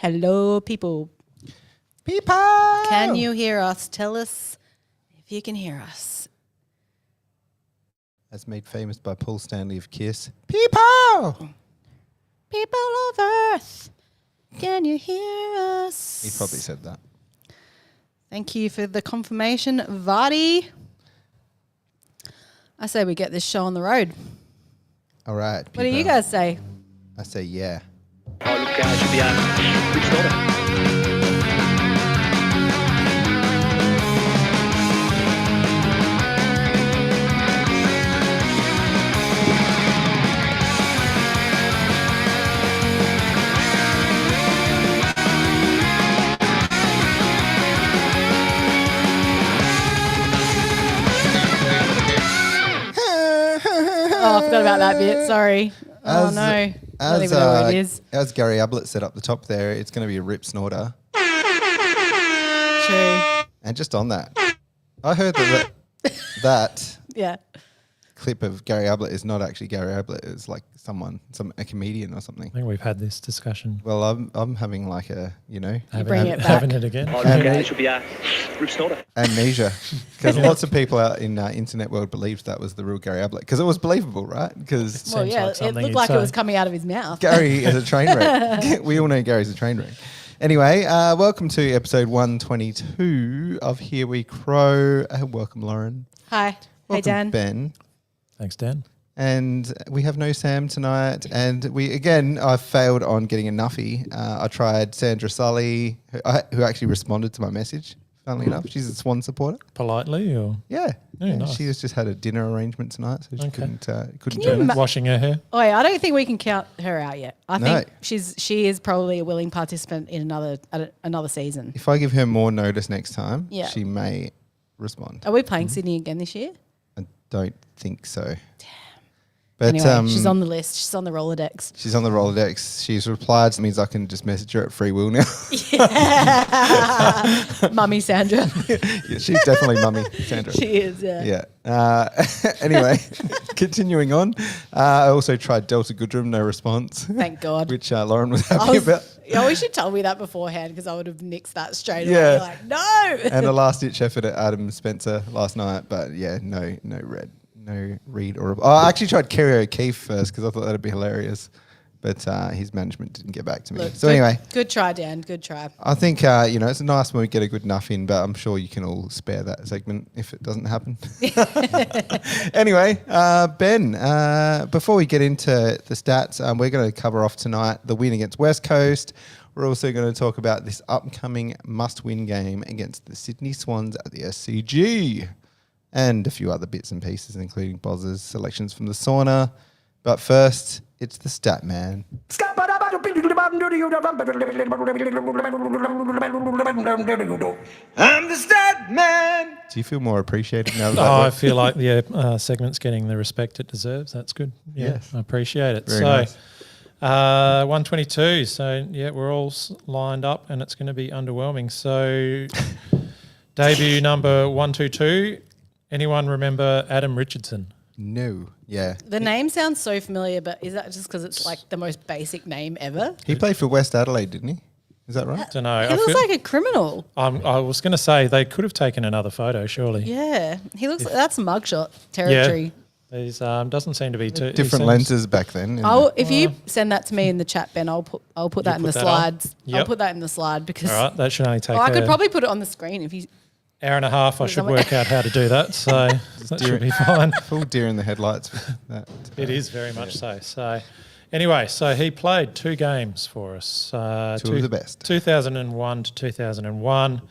Hello, people. People! Can you hear us? Tell us if you can hear us. As made famous by Paul Stanley of Kiss. People! People of Earth, can you hear us? He probably said that. Thank you for the confirmation, Vardy. I say we get this show on the road. All right. What do you guys say? I say yeah. Oh, look, should be good starter. Oh, I forgot about that bit. Sorry. Oh, no. I don't even know what it is. As Gary Ablett said up the top there, it's going to be a rip snorter. True. And just on that, I heard that Yeah. clip of Gary Ablett is not actually Gary Ablett. It's like a comedian or something. I think we've had this discussion. Well, I'm having like a, bring it back. Having it again. Oh, look, should be rip snorter. amnesia. Because lots of people out in internet world believed that was the real Gary Ablett. Because it was believable, right? Because Well, Seems yeah, like it something looked you'd like it say. was coming out of his mouth. Gary is a train wreck. We all know Gary's a train wreck. Anyway, welcome to episode 122 of Here We Crow. Welcome, Lauren. Hi. Welcome, Hey, Dan. Ben. Thanks, Dan. And we have no Sam tonight. And I failed on getting a nuffy. I tried Sandra Sully, who actually responded to my message, funnily enough. She's a Swan supporter. Politely or Yeah. nice. She just had a dinner arrangement tonight, so she couldn't you join us. washing her hair? Oh, yeah, I don't think we can count her out yet. I No. think she is probably a willing participant in another season. If I give her more notice next time, Yeah. she may respond. Are we playing Sydney again this year? I don't think so. But Anyway, she's on the list. She's on the Rolodex. She's on the Rolodex. She's replied. So it means I can just message her at free will now. Mummy Sandra. Yeah, she's definitely mummy Sandra. She is, yeah. Yeah. Anyway, continuing on. I also tried Delta Goodrum, no response. Thank God. Which Lauren was happy about. Yeah, we should tell me that beforehand because I would have nixed that straight Yeah. away. Like, no. And a last ditch effort at Adam Spencer last night, but yeah, no read or. I actually tried Kerry O'Keefe first because I thought that'd be hilarious, but his management didn't get back to me. Look, So anyway, good try, Dan. Good try. I think it's nice when we get a good nuff in, but I'm sure you can all spare that segment if it doesn't happen. Anyway, Ben, before we get into the stats, we're going to cover off tonight the win against West Coast. We're also going to talk about this upcoming must-win game against the Sydney Swans at the SCG. And a few other bits and pieces, including Boz's selections from the sauna. But first, it's the stat man. I'm the stat man. Do you feel more appreciated now? I feel like the segment's getting the respect it deserves. That's good. Yeah, Yes. I appreciate it. Very nice. 122. So, yeah, we're all lined up and it's going to be underwhelming. So, debut number 122. Anyone remember Adam Richardson? No. Yeah. The name sounds so familiar, but is that just because it's like the most basic name ever? He played for West Adelaide, didn't he? Is that right? Don't know. He looks like a criminal. I was going to say they could have taken another photo, surely. Yeah. He looks like that's mugshot territory. There's doesn't seem to be too Different lenses back then. If you send that to me in the chat, Ben, I'll put that in the put that on? slides. Yep. I'll put that in the slide because All right, that should only take I could a probably put it on the screen if you. hour and a half. I should work out how to do that, so that should be fine. Full deer in the headlights. With that. It is very much so. So, anyway, so he played 2 games for us. Two of the best. 2001 to 2001.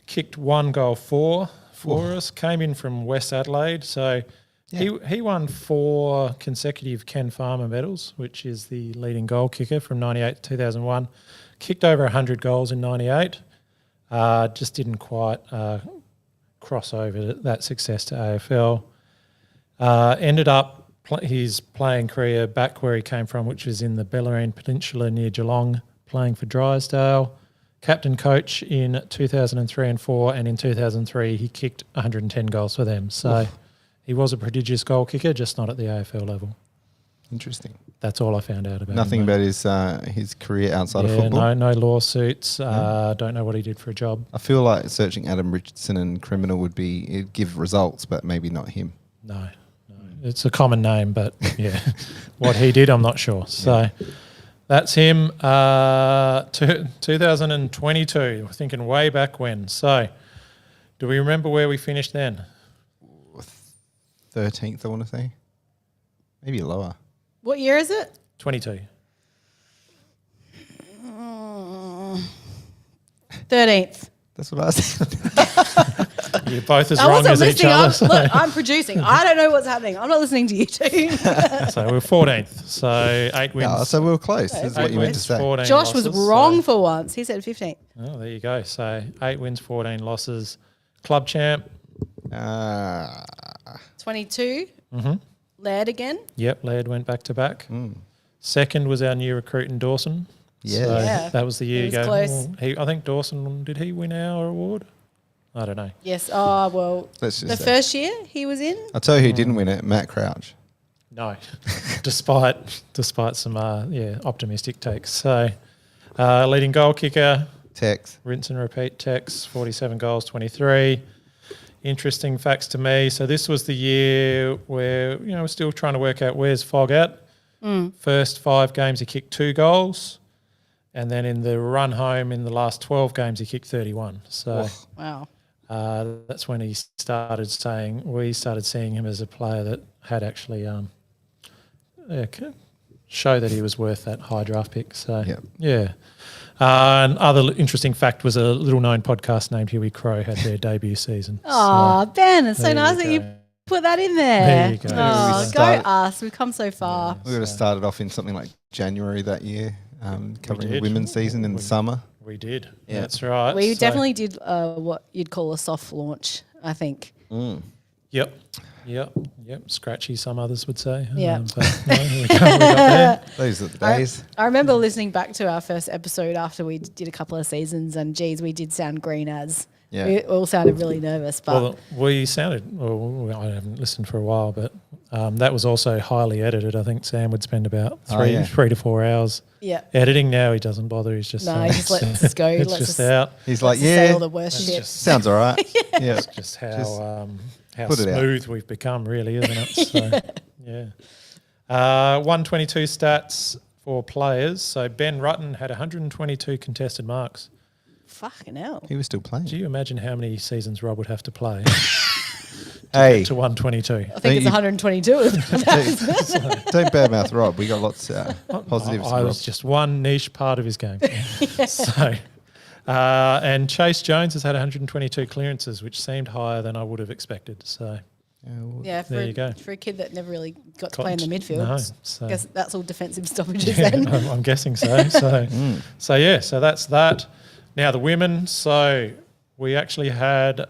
Kicked 1 goal for us. Came in from West Adelaide. So he won 4 consecutive Ken Farmer medals, which is the leading goal kicker from 98 to 2001. Kicked over 100 goals in 98. Just didn't quite cross over that success to AFL. Ended up his playing career back where he came from, which was in the Bellarine Peninsula near Geelong, playing for Drysdale. Captain coach in 2003 and 4, and in 2003 he kicked 110 goals for them. So he was a prodigious goal kicker, just not at the AFL level. Interesting. That's all I found out about Nothing him. about his career outside of football. No lawsuits. Don't know what he did for a job. I feel like searching Adam Richardson and criminal it'd give results, but maybe not him. No. It's a common name, but yeah, what he did, I'm not sure. So that's him. 2022. We're thinking way back when. So do we remember where we finished then? 13th, I want to say. Maybe lower. What year is it? 22. 13th. That's what I said. You're both as I wrong wasn't as each listening. other. Look, I'm producing. I don't know what's happening. I'm not listening to you two. So we're 14th. So 8 wins. Yeah, so we were close. That's what you meant to say. 14 Josh was losses, wrong so- for once. He said 15th. Oh, there you go. So 8 wins, 14 losses. Club champ. 22. Mm-hmm. Laird again. Yep, Laird went back to back. Second was our new recruit in Dawson. Yeah. So Yeah. that was the year He was ago. close. I think Dawson, did he win our award? I don't know. Yes. Oh, well, Let's just the say. first year he was in. I'll tell you who didn't win it, Matt Crouch. No, despite some optimistic takes. So leading goal kicker, Tex. rinse and repeat Tex, 47 goals, 23. Interesting facts to me. So this was the year where we're still trying to work out where's Fog at. First 5 games he kicked 2 goals, and then in the run home in the last 12 games he kicked 31. So Wow. that's when we started seeing him as a player that had actually show that he was worth that high draft pick. So yeah. Another interesting fact was a little known podcast named Huey Crow had their debut season. Oh, Ben, it's so there nice you that you go. put that in there. There you go. Oh, We go started- us. We've come so far. We would have started off in something like January that year, covering the did. women's season in the summer. We did. Yeah. That's right. We So- definitely did what you'd call a soft launch, I think. Yep. Scratchy, some others would say. Yeah. But no, we got there. Those are the days. I remember listening back to our first episode after we did a couple of seasons, and geez, we did sound green as. Yeah. We all sounded really nervous, but Well, we sounded. Well, I haven't listened for a while, but that was also highly edited. I think Sam would spend about 3 to 4 hours yeah. editing. Now he doesn't bother. He's just No, he just lets us go. It's lets just us out. He's like, say yeah, all the worst shit. sounds all right. Yeah. Just how put it out. smooth we've become, really, isn't it? So, yeah. 122 stats for players. So Ben Rutten had 122 contested marks. Fucking hell. He was still playing. Do you imagine how many seasons Rob would have to play Hey, to 122? I think Don't it's you- 122. don't badmouth Rob. We got lots positives. I Rob. was just one niche part of his game. So, and Chase Jones has had 122 clearances, which seemed higher than I would have expected. So, Yeah, There you go. for a kid that never really got to Got play in the to- midfield. no, I so- guess that's all defensive stoppages yeah, then. I'm guessing so. So that's that. Now the women. So we actually had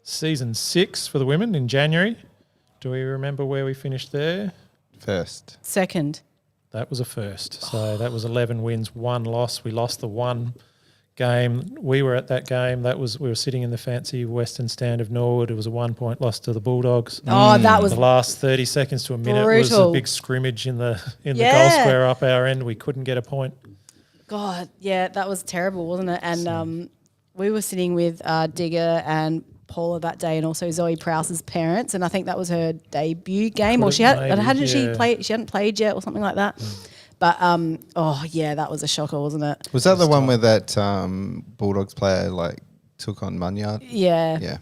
season 6 for the women in January. Do we remember where we finished there? First. Second. That was a first. So that was 11 wins, 1 loss. We lost the one game. We were at that game. We were sitting in the fancy Western Stand of Norwood. It was a 1-point loss to the Bulldogs. Oh, that was The last 30 seconds to a minute was brutal. a big scrimmage in the goal Yeah. square up our end. We couldn't get a point. God, yeah, that was terrible, wasn't it? And we were sitting with Digger and Paula that day, and also Zoe Prowse's parents, and I think that was her debut game, or she hadn't played yet, or something like that. But that was a shocker, wasn't it? Was that the one where that Bulldogs player took on Munyard? Yeah.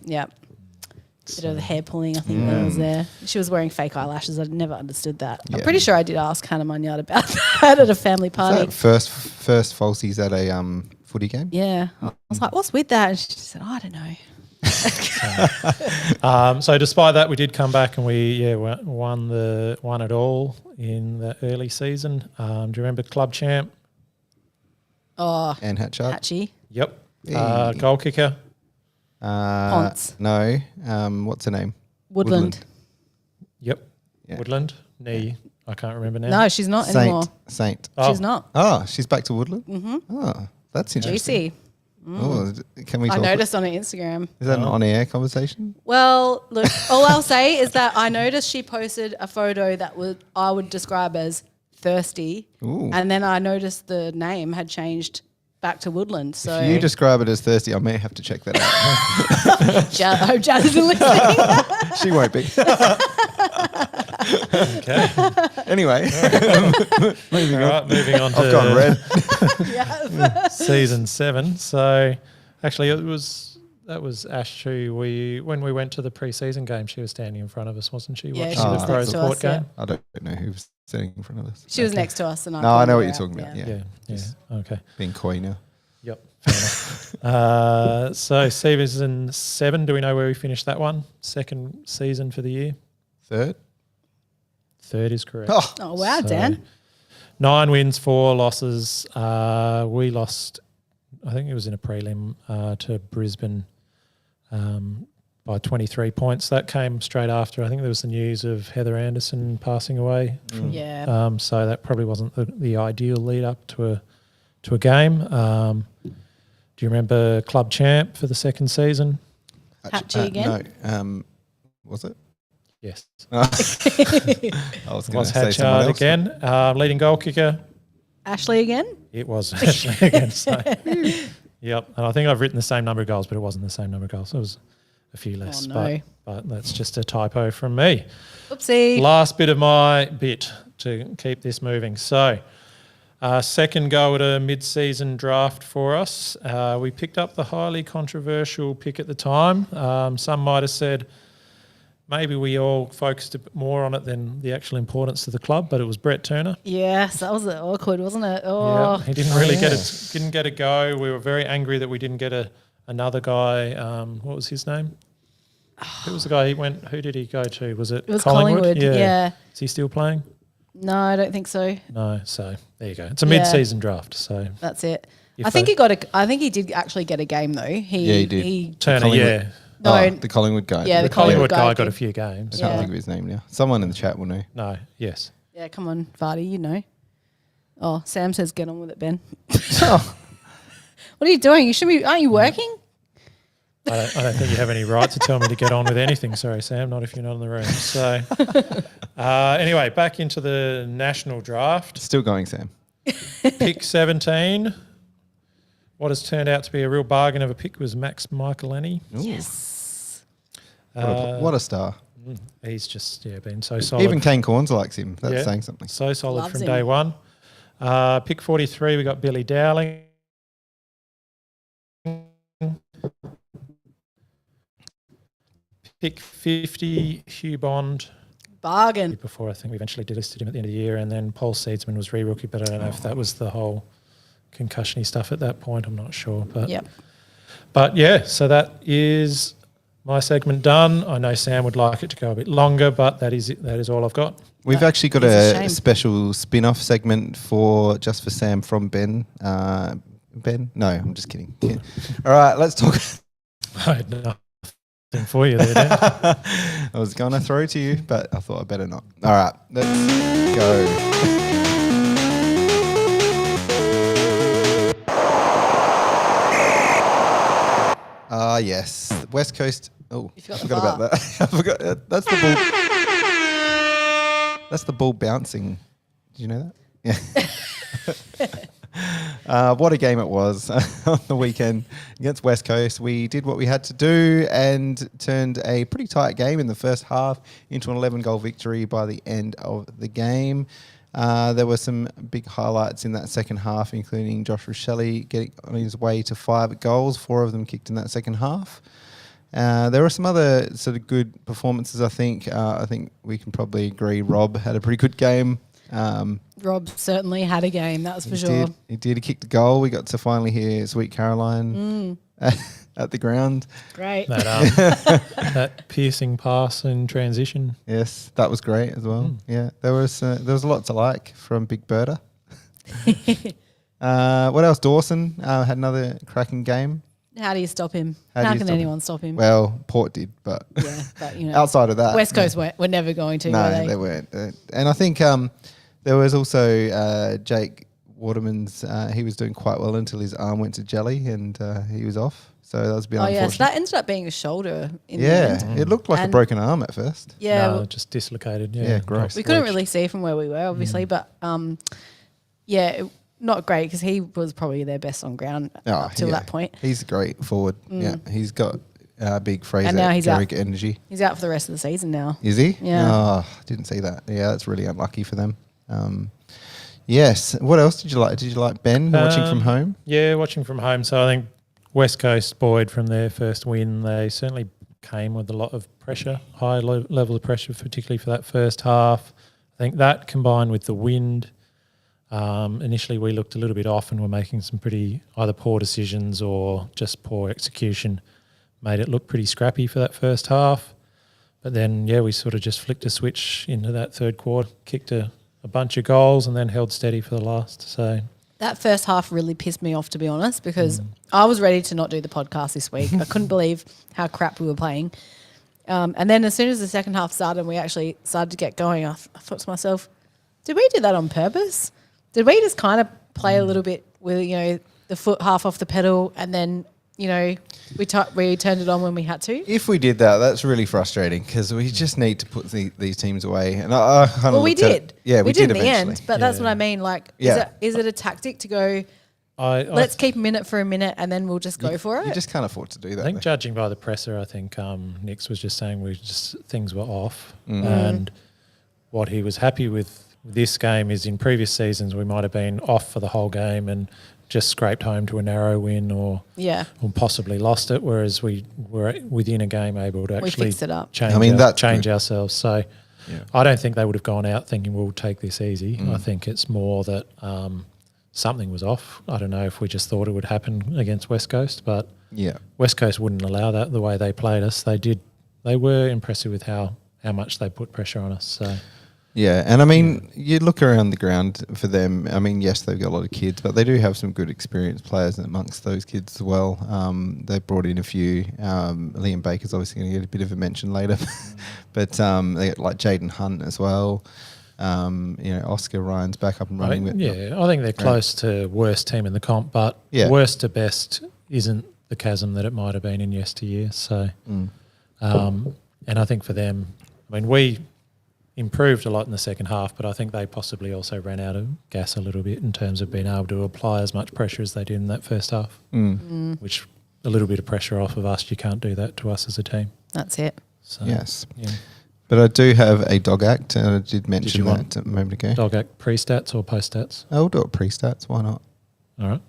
Bit of the hair pulling, I think, that was there. She was wearing fake eyelashes. I never understood that. I'm Yeah. pretty sure I did ask Hannah Munyard about that at a family Was party. that first falsies at a footy game? Yeah. I was like, what's with that? And she said, I don't know. So despite that, we did come back and we won it all in the early season. Do you remember club champ? Oh, And Hatchard? Hatchie. Yep. Hey. Goal kicker. Ponce. No. What's her name? Woodland. Yep. Yeah. Woodland. I can't remember now. No, she's not anymore. Saint. Oh. She's not. Oh, she's back to Woodland? Mm-hmm. Oh, that's interesting. Juicy. Oh, can we I talk? noticed on her Instagram. Is that an on-air conversation? Well, look, all I'll say is that I noticed she posted a photo that I would describe as thirsty, Ooh. and then I noticed the name had changed back to Woodland. So If you describe it as thirsty, I may have to check that out. I hope Jazz isn't listening. She won't be. Okay. Anyway, All right, moving on I've gone to red. season 7. So actually that was Ash who when we went to the pre-season game, she was standing in front of us, wasn't she? Yeah, watching she was the pro next to sport us, yeah. game. I don't know who's sitting in front of us. She was next to us, and No, I know what pulled you're her talking out, about. Yeah. Yeah. Okay. Being coy now. Yep. Fair enough. So season 7, do we know where we finished that one? Second season for the year? Third. Third is correct. Oh, Oh wow, So, Dan! 9 wins, 4 losses. We lost, I think it was in a prelim to Brisbane by 23 points. That came straight after. I think there was the news of Heather Anderson passing away. Yeah, So that probably wasn't the ideal lead up to a game. Do you remember club champ for the second season? Hatchy again. No. Was it? Yes. I was going Was to say someone Hatchard else. again. Leading goal kicker. Ashley again. It was Ashley again. So, yep. And I think I've written the same number of goals, but it wasn't the same number of goals. It was a few less. Oh, no. But that's just a typo from me. Oopsie. Last bit of my bit to keep this moving. So, second go at a mid-season draft for us. We picked up the highly controversial pick at the time. Some might have said maybe we all focused a bit more on it than the actual importance to the club, but it was Brett Turner. Yes, that was awkward, wasn't it? Yeah, Oh, he didn't really didn't get a go. We were very angry that we didn't get another guy. What was his name? Who was the guy he went? Who did he go to? Was it? it was Collingwood. Yeah. Is he still playing? No, I don't think so. No. So there you go. It's a Yeah. mid-season draft. So That's it. If I think they- I think he did actually get a game though. Yeah, he did. Turner, Collingwood. No, Oh, the Collingwood guy. Yeah, the the Collingwood guy guy got a did. few games. I Yeah. can't think of his name now. Someone in the chat will know. No. Yes. yeah, come on, Vardy, you know. Oh, Sam says get on with it, Ben. Oh, What are you doing? You should be. Aren't you working? I don't think you have any right to tell me to get on with anything. Sorry, Sam, not if you're not in the room. So, anyway, back into the national draft. still going, Sam. Pick 17. What has turned out to be a real bargain of a pick was Max Michelini. Ooh, Yes. what a star. He's just been so solid. Even Kane Corns likes him. That's Yeah. saying something. So solid Loves from him. day one. Pick 43, we got Billy Dowling. Pick 50, Hugh Bond. Bargain. Before I think we eventually delisted him at the end of the year, and then Paul Seedsman was re-rookie, but I don't know if that was the whole concussion-y stuff at that point. I'm not sure. Yep. But yeah, so that is my segment done. I know Sam would like it to go a bit longer, but that is it. That is all I've got. We've actually got is a a shame. special spin-off segment just for Sam from Ben. Ben? No, I'm just kidding. Yeah. All right, let's talk. I had nothing for you there, Dan. I was going to throw to you, but I thought I better not. All right, let's go. Yes, West Coast. Oh, You forgot I the forgot about bar. that. I forgot. That's the ball. That's the ball bouncing. Did you know that? Yeah. What a game it was on the weekend against West Coast. We did what we had to do and turned a pretty tight game in the first half into an 11-goal victory by the end of the game. There were some big highlights in that second half, including Josh Rochelle getting on his way to 5 goals, 4 of them kicked in that second half. There were some other sort of good performances, I think. I think we can probably agree Rob had a pretty good game. Rob certainly had a game, that's for sure. He did. He kicked a goal. We got to finally hear Sweet Caroline at the ground. Great. That piercing pass in transition. Yes, that was great as well. Yeah, there was a lot to like from Big Berta. What else? Dawson had another cracking game. How do you stop him? How do How you can stop him? anyone stop him? Well, Port did, but yeah, but you know, outside of that, West Coast were never going to, no, were they? they weren't. And I think there was also Jake Waterman's, he was doing quite well until his arm went to jelly and he was off. So that was a bit Oh, yeah. So unfortunate. that ended up being a shoulder in the end. Yeah, it looked like a And- broken arm at first. Yeah. No, well, just dislocated. Yeah, Yeah, gross. we couldn't really see from where we were, obviously, but not great because he was probably their best on ground up till that point. He's a great forward. Yeah, he's got big Fraser And now he's out. Garrick energy. He's out for the rest of the season now. Is he? Yeah. Oh, didn't see that. Yeah, that's really unlucky for them. Yes. What else did you like? Did you like Ben watching from home? Yeah, watching from home. So I think West Coast buoyed from their first win. They certainly came with a lot of pressure, high level of pressure, particularly for that first half. I think that combined with the wind, initially we looked a little bit off and were making some pretty either poor decisions or just poor execution, made it look pretty scrappy for that first half. But then, we sort of just flicked a switch into that third quarter, kicked a bunch of goals and then held steady for the last. So That first half really pissed me off, to be honest, because I was ready to not do the podcast this week. I couldn't believe how crap we were playing. And then as soon as the second half started and we actually started to get going, I thought to myself, did we do that on purpose? Did we just kind of play a little bit with, the foot half off the pedal and then, we turned it on when we had to? If we did that, that's really frustrating because we just need to put these teams away. And I kind of We did. Yeah, we did in the eventually. end, but that's what I mean. Like, is it a tactic to go, let's keep him in it for a minute and then we'll just go for it? You just can't afford to do that. I think though. judging by the presser, I think Nix was just saying things were off, and what he was happy with this game is in previous seasons we might have been off for the whole game and just scraped home to a narrow win or possibly lost it, whereas we were within a game able to actually fixed it up. change ourselves. So I don't think they would have gone out thinking we'll take this easy. I think it's more that something was off. I don't know if we just thought it would happen against West Coast, but West Coast wouldn't allow that the way they played us. They were impressive with how much they put pressure on us. So. Yeah, and I mean, you look around the ground for them. I mean, yes, they've got a lot of kids, but they do have some good experienced players amongst those kids as well. They've brought in a few. Liam Baker's obviously going to get a bit of a mention later, but they got like Jaden Hunt as well. Oscar Ryan's back up and running. I think they're close to worst team in the comp, but worst to best isn't the chasm that it might have been in yesteryear. So, and I think for them, I mean, we improved a lot in the second half, but I think they possibly also ran out of gas a little bit in terms of being able to apply as much pressure as they did in that first half, which a little bit of pressure off of us. You can't do that to us as a team. That's it. So, yes. Yeah. But I do have a dog act, and I did mention that a moment ago. Dog act pre-stats or post-stats? I'll do it pre-stats, why not? All right.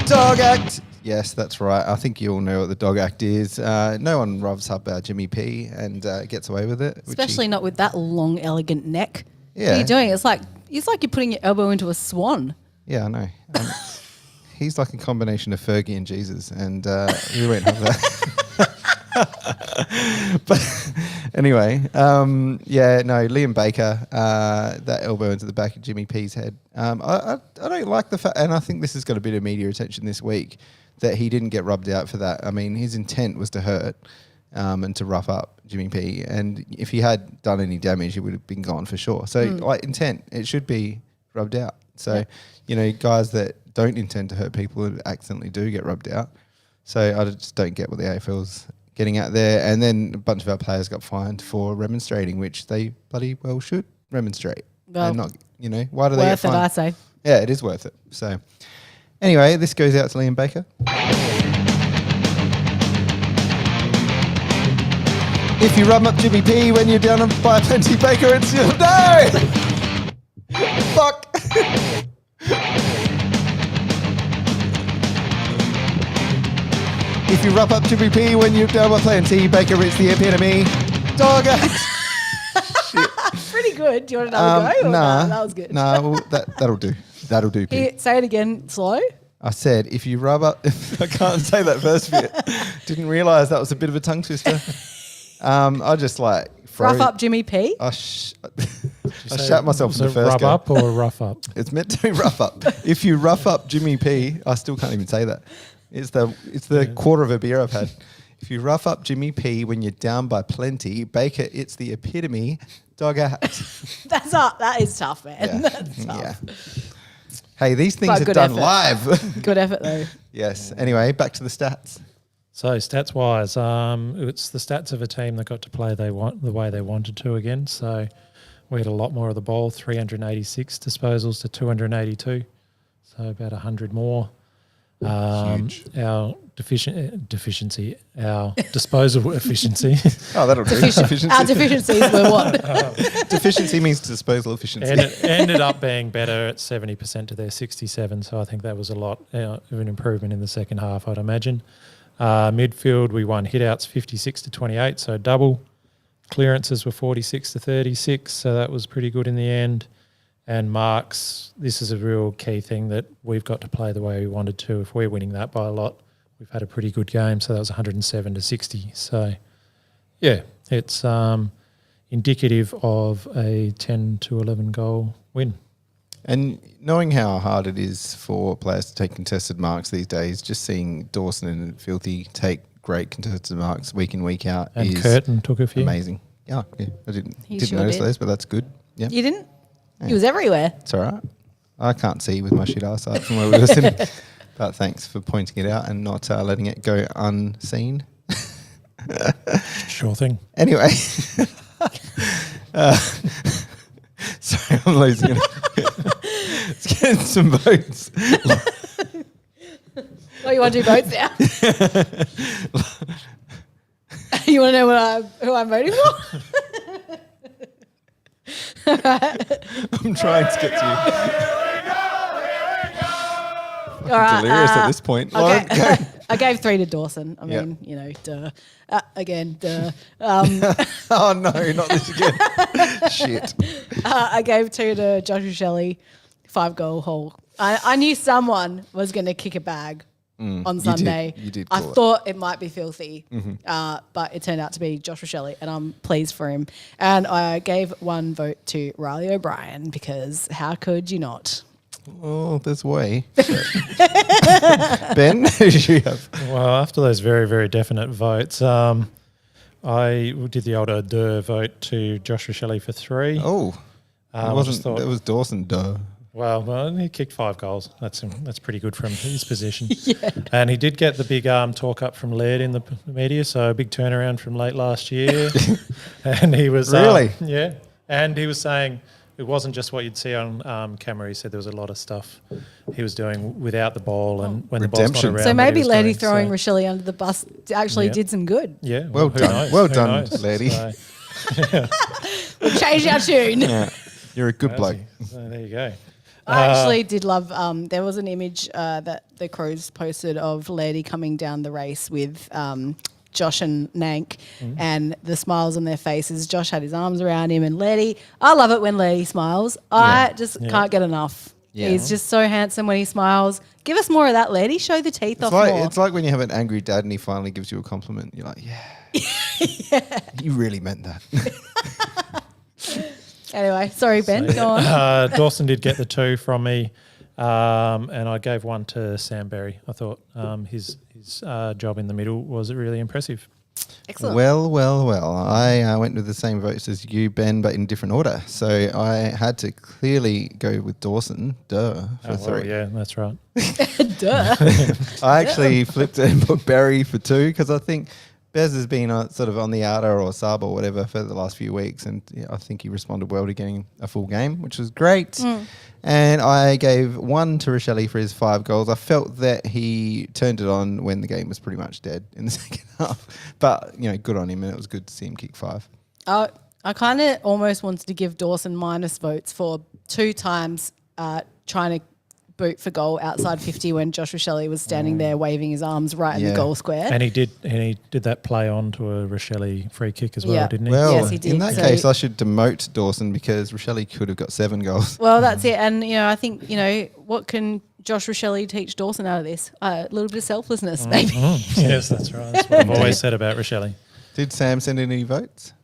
Dog act! Yes, that's right. I think you all know what the dog act is. No one rubs up our Jimmy P and gets away with it. Especially not with that long, elegant neck. Yeah. What are you doing? It's like you're putting your elbow into a swan. Yeah, I know. He's like a combination of Fergie and Jesus, and we won't have that. But anyway, Liam Baker, that elbow into the back of Jimmy P's head. I don't like the fact, and I think this has got a bit of media attention this week, that he didn't get rubbed out for that. I mean, his intent was to hurt and to rough up Jimmy P, and if he had done any damage, he would have been gone for sure. So, intent, it should be rubbed out. So, guys that don't intend to hurt people accidentally do get rubbed out. So I just don't get what the AFL's getting out there. And then a bunch of our players got fined for remonstrating, which they bloody well should remonstrate. Well, and not, why do they get worth it, fined? I say. Yeah, it is worth it. So anyway, this goes out to Liam Baker. If you rub up Jimmy P when you're down by Plenty Baker, it's your no! Fuck! If you rub up Jimmy P when you're down by Plenty Baker, it's the epitome. Dog act! Pretty good. Do you want another go? Nah, that was good. Nah, well, that'll do. That'll do, P. Here, say it again, slow. I said, if you rub up... I can't say that first bit. Didn't realise that was a bit of a tongue twister. I just like... Rough up Jimmy P. I shat myself in the first rub go. up or rough up? It's meant to be rough up. If you rough up Jimmy P, I still can't even say that. It's the quarter of a beer I've had. If you rough up Jimmy P when you're down by plenty, Baker, it's the epitome dog out. That is tough, man. That's tough. Yeah. Hey, these things But are good done effort. live. Good effort, though. Yes. Anyway, back to the stats. So stats wise, it's the stats of a team that got to play the way they wanted to again. So we had a lot more of the ball, 386 disposals to 282, so about 100 more. Huge. Our deficiency, our disposal efficiency Oh, that'll do. Efficiency. Our deficiencies were what? Deficiency means disposal efficiency. and it ended up being better at 70% to their 67. So I think that was a lot of an improvement in the second half, I'd imagine. Midfield, we won hitouts 56 to 28, so double. Clearances were 46 to 36, so that was pretty good in the end. And marks, this is a real key thing that we've got to play the way we wanted to. If we're winning that by a lot, we've had a pretty good game. So that was 107 to 60. So, yeah, it's indicative of a 10 to 11 goal win. And knowing how hard it is for players to take contested marks these days, just seeing Dawson and Filthy take great contested marks week in, week out And is Curtin took a few. amazing. Yeah, I didn't sure notice did. those, but that's good. Yeah, You didn't? He was everywhere. it's all right. I can't see with my shit eyesight from where we were sitting. But thanks for pointing it out and not letting it go unseen. Sure thing. Anyway, sorry, I'm losing it. Let's get some votes. Oh, you want to do votes now? You want to know who I'm voting for? I'm trying to get to you. All right, Delirious at this point. Lauren, okay. go. I gave 3 to Dawson. I Yep. mean, you know, duh. Again, duh. Oh no, not this again. Shit. I gave 2 to Joshua Shelley, 5-goal haul. I knew someone was going to kick a bag on Sunday. You did I call it. thought it might be Filthy, but it turned out to be Joshua Shelley, and I'm pleased for him. And I gave 1 vote to Riley O'Brien because how could you not? Oh, there's way. Ben, who did you have? Well, after those very, very definite votes, I did the older duh vote to Joshua Shelley for 3. Oh, I it just wasn't. thought- It was Dawson. Duh. Well, he kicked 5 goals. That's pretty good from his position. Yeah. And he did get the big talk up from Laird in the media, so a big turnaround from late last year. And he was Really? yeah. And he was saying it wasn't just what you'd see on camera. He said there was a lot of stuff he was doing without the ball and when the ball's Redemption. not around. So that maybe he was Laddie doing. throwing So, Rochelle under the bus actually Yeah. did some good. yeah. Well who done. knows? Well Who done, knows? Laddie. So, We'll change our tune. Yeah, you're a good bloke. so there you go. I actually did love. There was an image that the Crows posted of Lairdy coming down the race with Josh and Nank, and the smiles on their faces. Josh had his arms around him, and Lairdy. I love it when Lairdy smiles. I just can't get enough. Yeah. He's just so handsome when he smiles. Give us more of that, Lairdy. Show the teeth off more. It's like when you have an angry dad and he finally gives you a compliment. You're like, yeah. You really meant that. Anyway, sorry, Ben. Go on. Dawson did get the 2 from me, and I gave 1 to Sam Berry. I thought his job in the middle was really impressive. Excellent. Well. I went with the same votes as you, Ben, but in different order. So I had to clearly go with Dawson. For 3. Yeah, that's right. Duh. I actually flipped it and put Barry for 2 because I think Bez has been sort of on the outer or sub or whatever for the last few weeks, and I think he responded well to getting a full game, which was great. And I gave 1 to Rochelle for his 5 goals. I felt that he turned it on when the game was pretty much dead in the second half, but good on him, and it was good to see him kick 5. I kind of almost wanted to give Dawson minus votes for 2 times trying to boot for goal outside 50 when Josh Rochelle was standing there waving his arms right in Yeah. the goal square. And he did that play on to a Rochelle free kick as well, Yeah. didn't he? Well, Yes, he did. in that So- case, I should demote Dawson because Rochelle could have got 7 goals. Well, that's it. And, I think, what can Josh Rochelle teach Dawson out of this? A little bit of selflessness, maybe. Yes, that's right. That's what I've always said about Rochelle. Did Sam send in any votes?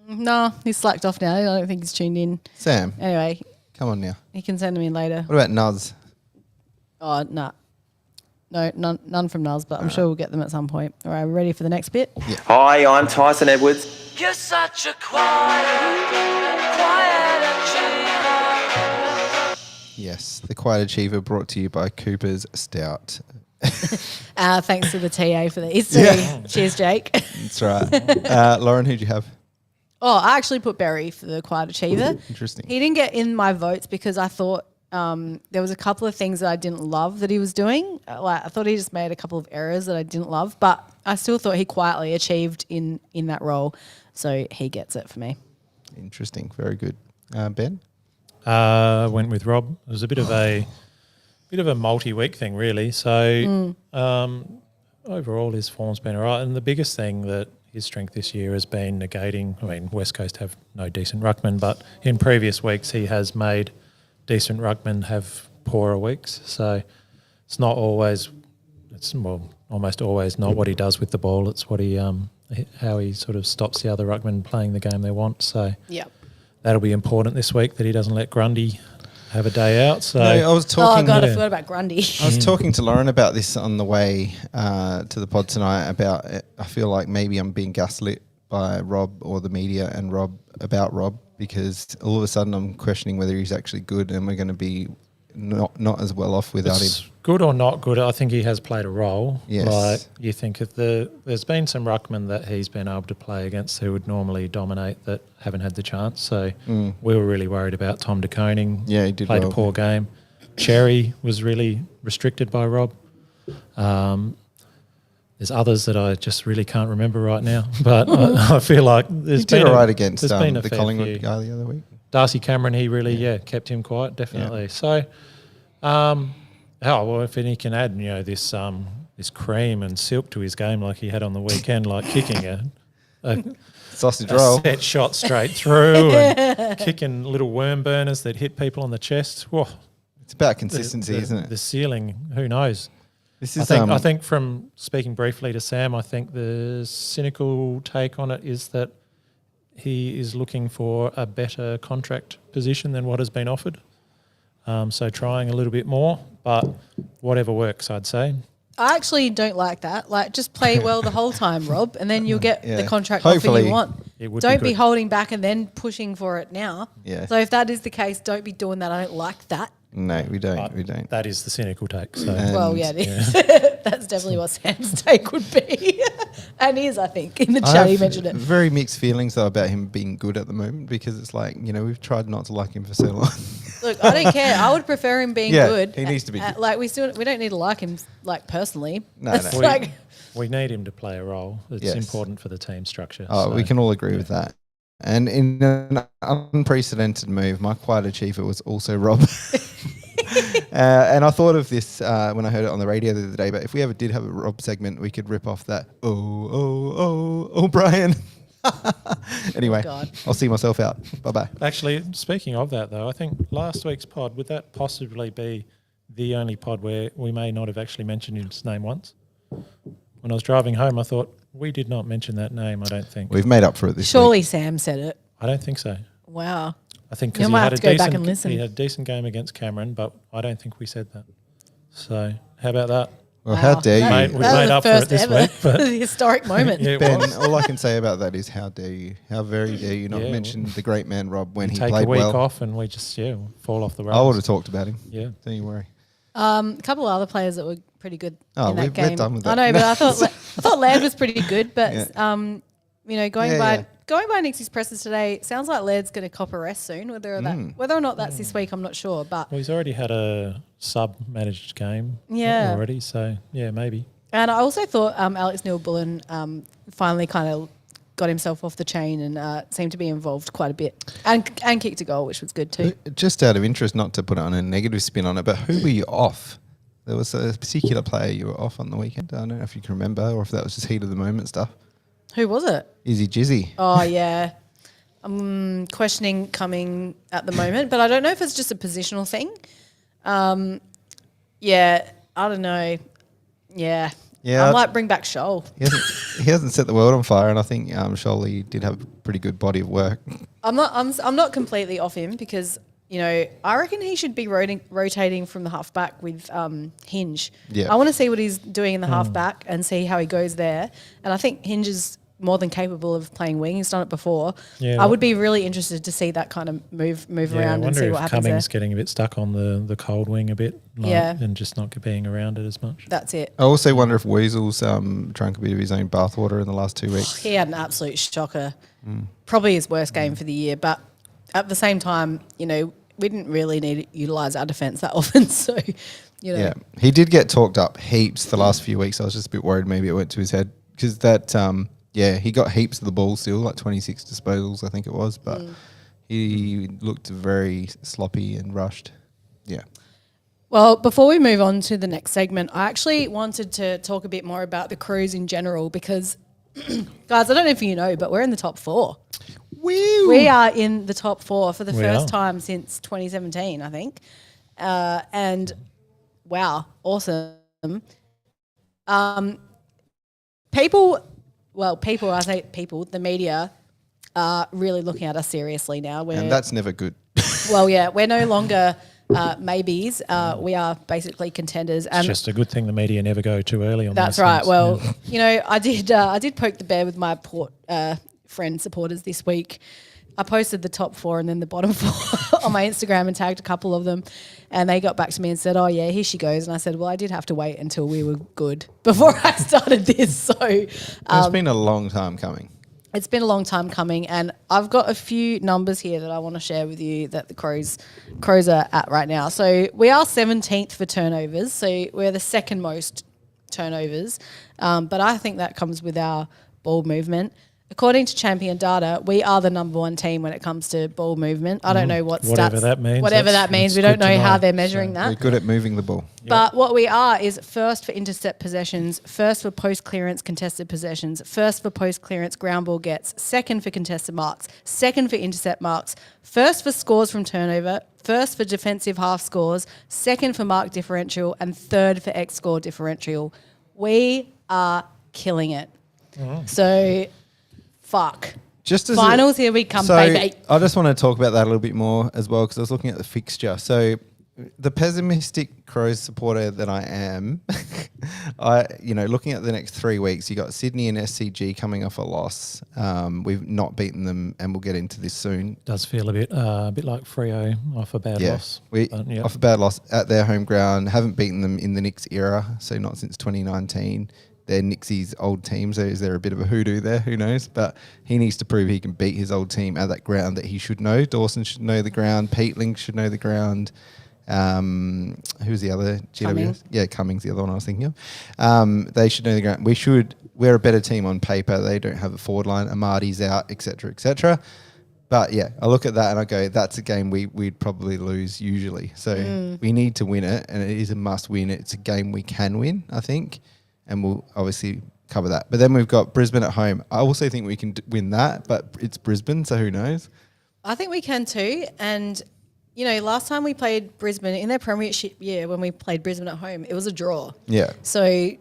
No, he's slacked off now. I don't think he's tuned in. Sam, Anyway, come on now. he can send them in later. What about Nuz? Oh, no. No, none from Nuz, but I'm sure we'll get them at some point. All right, we're ready for the next bit? Hi, I'm Tyson Edwards. You're such a quiet achiever. Yes, the Quiet Achiever brought to you by Cooper's Stout. Thanks to the TA for these. Yeah. Cheers, Jake. That's right. Lauren, who'd you have? Oh, I actually put Berry for the Quiet Achiever. Interesting. He didn't get in my votes because I thought there was a couple of things that I didn't love that he was doing. I thought he just made a couple of errors that I didn't love, but I still thought he quietly achieved in that role. So he gets it for me. Interesting. Very good. Ben? Went with Rob. It was a bit of a multi-week thing, really. So overall, his form's been all right. And the biggest thing that his strength this year has been negating. I mean, West Coast have no decent ruckman, but in previous weeks he has made decent ruckmen have poorer weeks. So it's not always. It's almost always not what he does with the ball. It's what he how he sort of stops the other ruckmen playing the game they want. So Yeah. that'll be important this week that he doesn't let Grundy have a day out. So No, I was Oh, talking. God, I forgot about Grundy. I was talking to Lauren about this on the way to the pod tonight. About it. I feel like maybe I'm being gaslit by Rob or the media and Rob about Rob, because all of a sudden I'm questioning whether he's actually good, and we're going to be not as well off without it's him. good or not good, I think he has played a role. Yes. Like you think if there's been some ruckmen that he's been able to play against who would normally dominate that haven't had the chance. So we were really worried about Tom de Koning. Yeah, he did played well. a poor game. Cherry was really restricted by Rob. There's others that I just really can't remember right now, but I feel like there's He been did all a- right against there's been a the fair Collingwood few. guy the other week. Darcy Cameron, he really kept him quiet, definitely. So, if he can add, this this cream and silk to his game like he had on the weekend, like kicking a Sausage roll. set shot straight through and kicking little worm burners that hit people on the chest. Whoa, It's about consistency, isn't it? The ceiling, who knows? This I is think from speaking briefly to Sam, I think the cynical take on it is that he is looking for a better contract position than what has been offered. So trying a little bit more, but whatever works, I'd say. I actually don't like that. Like, just play well the whole time, Rob, and then you'll get the Yeah. contract offer Hopefully you want. it would be Don't be good. holding back and then pushing for it now. Yeah. So if that is the case, don't be doing that. I don't like that. No, we don't. But We don't. That is the cynical take. So Well, yeah, it is. That's definitely what Sam's take would be. And is, I think, in the I chat he have mentioned it. very mixed feelings though about him being good at the moment, because it's like, we've tried not to like him for so long. Look, I don't care. I would prefer him being Yeah, good. he needs to be good. Like, we don't need to like him, like, personally. No, It's no. like, we need him to play a role. It's Yes. important for the team structure. Oh, we So, can all agree with that. And in an unprecedented move, my quiet achiever was also Rob. And I thought of this when I heard it on the radio the other day, but if we ever did have a Rob segment, we could rip off that, Brian. Anyway, God. I'll see myself out. Bye-bye. Actually, speaking of that, though, I think last week's pod, would that possibly be the only pod where we may not have actually mentioned his name once? When I was driving home, I thought, we did not mention that name, I don't think. We've made up for it this surely week. Sam said it. I don't think so. Wow. I think You because he might had have a to go back decent, and listen. he had a decent game against Cameron, but I don't think we said that. So how about that? Well, how dare you? Mate, we That was made the up for it first this ever. week, but- The historic moment. Yeah, it Ben, was. all I can say about that is how dare you? How very dare you not Yeah, mention the great man Rob when he Take played a week well? off and we just fall off the rails. I would have talked about him. Yeah. Don't you worry. A couple of other players that were pretty good Oh, in that we're game. done with I that. know, but I thought Laird was pretty good. But Yeah. going Yeah. by Nixie's presses today, it sounds like Laird's going to cop a rest soon. Whether or not that's this week, I'm not sure. But Well, he's already had a sub-managed game Yeah. already, so yeah, maybe. and I also thought Alex Neil-Bullen finally kind of got himself off the chain and seemed to be involved quite a bit and kicked a goal, which was good too. Just out of interest, not to put on a negative spin on it, but who were you off? There was a particular player you were off on the weekend. I don't know if you can remember or if that was just heat of the moment stuff. Who was it? Izzy Jizzy. Oh, yeah. I'm questioning coming at the moment, but I don't know if it's just a positional thing. Yeah, I don't know. Yeah. Yeah, I might bring back Shoal. He hasn't set the world on fire, and I think Sholey did have a pretty good body of work. I'm not completely off him because I reckon he should be rotating from the halfback with Hinge. Yeah. I want to see what he's doing in the halfback and see how he goes there. And I think Hinge is more than capable of playing wing. He's done it before. Yeah. I would be really interested to see that kind of move Yeah, I around and see wonder what if happens Cummings there. getting a bit stuck on the cold wing a bit, Yeah. and just not being around it as much. That's it. I also wonder if Weasel's drunk a bit of his own bathwater in the last 2 weeks. He had an absolute shocker. Probably his worst game for the year. But at the same time, we didn't really need to utilise our defence that often. So, Yeah, he did get talked up heaps the last few weeks. I was just a bit worried maybe it went to his head because he got heaps of the ball still, like 26 disposals, I think it was, but he looked very sloppy and rushed. Yeah. Well, before we move on to the next segment, I actually wanted to talk a bit more about the Crows in general because, guys, I don't know if you know, but we're in the top 4. Woo! We are in the top 4 for the We first are. time since 2017, I think. And wow, awesome. The media are really looking at us seriously now. And that's never good. We're no longer maybes. We are basically contenders. It's And just a good thing the media never go too early on that's these right. things. Well, Yeah. I did poke the bear with my friend supporters this week. I posted the top 4 and then the bottom 4 on my Instagram and tagged a couple of them, and they got back to me and said, "Oh yeah, here she goes." And I said, "Well, I did have to wait until we were good before I started this." So It's been a long time coming. it's been a long time coming, and I've got a few numbers here that I want to share with you that the Crows are at right now. So we are 17th for turnovers, so we're the second most turnovers, but I think that comes with our ball movement. According to Champion Data, we are the number 1 team when it comes to ball movement. I don't know what Whatever stats, that means, Whatever that's- that means, that's we don't good to know how know. they're measuring So that. We're good at moving the ball. But what we are is first for intercept possessions, first for post clearance contested possessions, first for post clearance ground ball gets, second for contested marks, second for intercept marks, first for scores from turnover, first for defensive half scores, second for mark differential, and third for X score differential. We are killing it. So, fuck. Just as Finals, here we come, so baby. I just want to talk about that a little bit more as well because I was looking at the fixture. So the pessimistic Crows supporter that I am, looking at the next 3 weeks, you got Sydney and SCG coming off a loss. We've not beaten them, and we'll get into this soon. Does feel a bit like Freo off a bad loss. We But, yeah. off a bad loss at their home ground. Haven't beaten them in the Knicks era, so not since 2019. They're Nixie's old team, so is there a bit of a hoodoo there? Who knows? But he needs to prove he can beat his old team at that ground that he should know. Dawson should know the ground. Peatling should know the ground. Who's the other? Cummings. Yeah, Cummings, the other one I was thinking of. They should know the ground. We're a better team on paper. They don't have a forward line. Amadi's out, etc., etc. But yeah, I look at that and I go, that's a game we'd probably lose usually. So we need to win it, and it is a must win. It's a game we can win, I think. And we'll obviously cover that. But then we've got Brisbane at home. I also think we can win that, but it's Brisbane, so who knows? I think we can too. And, last time we played Brisbane in their premiership year, when we played Brisbane at home, it was a draw. Yeah. So, I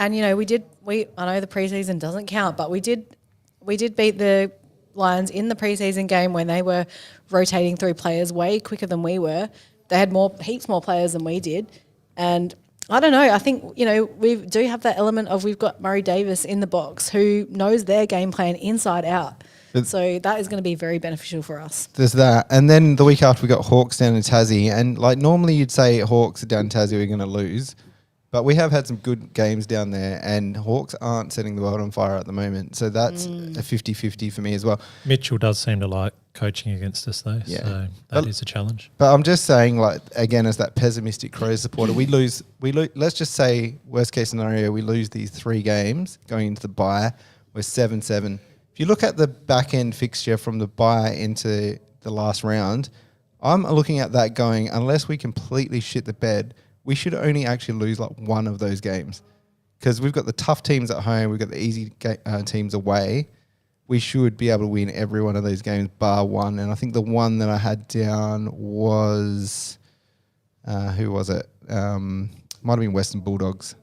know the preseason doesn't count, but we did beat the Lions in the preseason game when they were rotating through players way quicker than we were. They had heaps more players than we did. And I don't know. I think, we do have that element of we've got Murray Davis in the box who knows their game plan inside out. So that is going to be very beneficial for us. There's that. And then the week after we got Hawks down in Tassie. And normally you'd say Hawks are down in Tassie, we're going to lose. But we have had some good games down there, and Hawks aren't setting the world on fire at the moment. So that's a 50-50 for me as well. Mitchell does seem to like coaching against us though, Yeah. so that is a challenge. But I'm just saying, again, as that pessimistic Crows supporter, we lose. Let's just say, worst case scenario, we lose these 3 games going into the bye. We're 7-7. If you look at the back end fixture from the bye into the last round, I'm looking at that going, unless we completely shit the bed, we should only actually lose one of those games, because we've got the tough teams at home, we've got the easy teams away. We should be able to win every one of those games bar one. And I think the one that I had down was, who was it? Might have been Western Bulldogs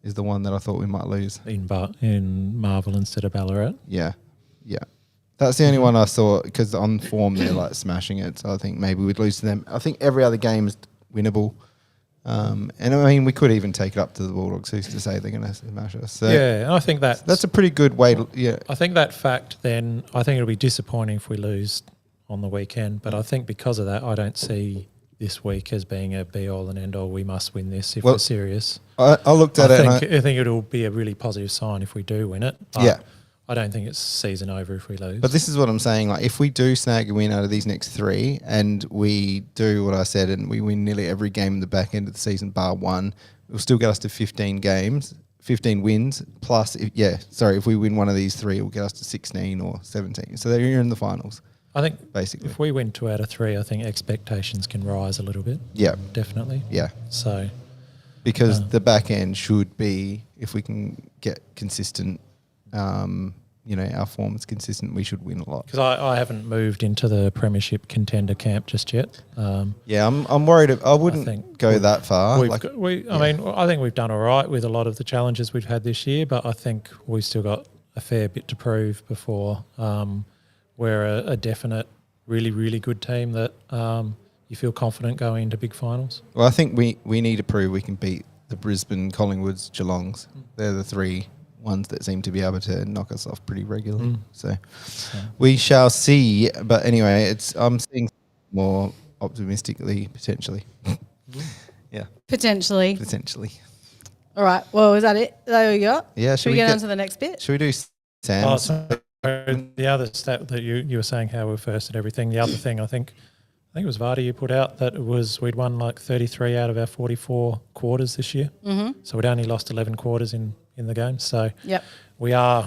is the one that I thought we might lose. In Marvel instead of Ballarat. Yeah. That's the only one I saw because on form they're like smashing it. So I think maybe we'd lose to them. I think every other game is winnable. And I mean, we could even take it up to the Bulldogs, who's to say they're going to smash us. So Yeah, and I think that's a pretty good way to, yeah. I think that fact then, I think it'll be disappointing if we lose on the weekend. But I think because of that, I don't see this week as being a be-all and end-all. We must win this if we're serious. I looked at I think it'll be a really positive sign if we do win it. But Yeah. I don't think it's season over if we lose. But this is what I'm saying. Like, if we do snag a win out of these next 3 and we do what I said and we win nearly every game in the back end of the season bar 1, it'll still get us to 15 wins. Plus, if we win one of these 3, it'll get us to 16 or 17. So you're in the finals. I think basically, if we win 2 out of 3, I think expectations can rise a little bit. Yeah. Definitely. Yeah. So. Because the back end should be, if we can get consistent, our form is consistent, we should win a lot. Because I haven't moved into the premiership contender camp just yet. I'm worried. I wouldn't go that far. I think we've done all right with a lot of the challenges we've had this year, but I think we've still got a fair bit to prove before we're a definite, really, really good team that you feel confident going into big finals. Well, I think we need to prove we can beat the Brisbane, Collingwoods, Geelongs. They're the 3 ones that seem to be able to knock us off pretty regularly. So we shall see. But anyway, I'm seeing more optimistically, potentially. Yeah. Potentially. All right. Well, is that it? Is that all you got? Yeah. Should we get on to the next bit? Should we do Sam? Oh, so the other stat that you were saying how we're first at everything. The other thing I think it was Vardy you put out that we'd won like 33 out of our 44 quarters this year. Mm-hmm. So we'd only lost 11 quarters in the game. So we are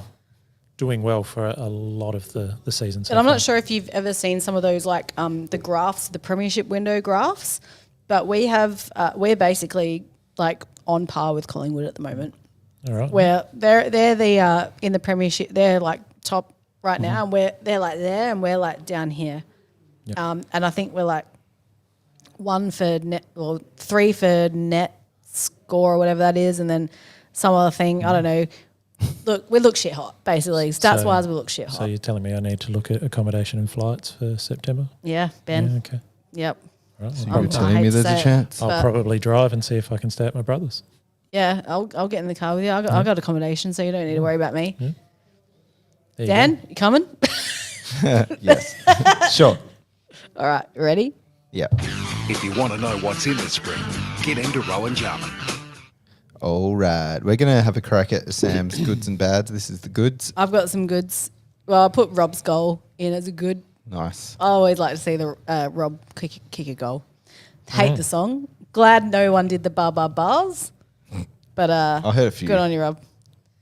doing well for a lot of the season. And I'm not sure if you've ever seen some of those like the graphs, the premiership window graphs, but we're basically like on par with Collingwood at the moment. All right. Where they're the in the premiership, they're like top right now, and they're like there, and we're like down here. Yep. And I think we're like 1 for net, or 3 for net score or whatever that is, and then some other thing. I don't know. Look, we look shit hot, basically. Stats wise, we look shit hot. So you're telling me I need to look at accommodation and flights for September? Yeah, Ben. Yeah, okay. Yep. Right. So you're telling me there's a chance? I'll probably drive and see if I can stay at my brother's. Yeah, I'll get in the car with you. I got accommodation, so you don't need to worry about me. Yeah. Dan, you coming? Yes. Sure. All right, you ready? Yeah. If you want to know what's in the spring, get into Rowan Jarman. All right. We're going to have a crack at Sam's goods and bads. This is the goods. I've got some goods. Well, I put Rob's goal in as a good. Nice. I always like to see the Rob kick a goal. Hate the song. Glad no one did the bar bars. But I heard a few. Good on you, Rob.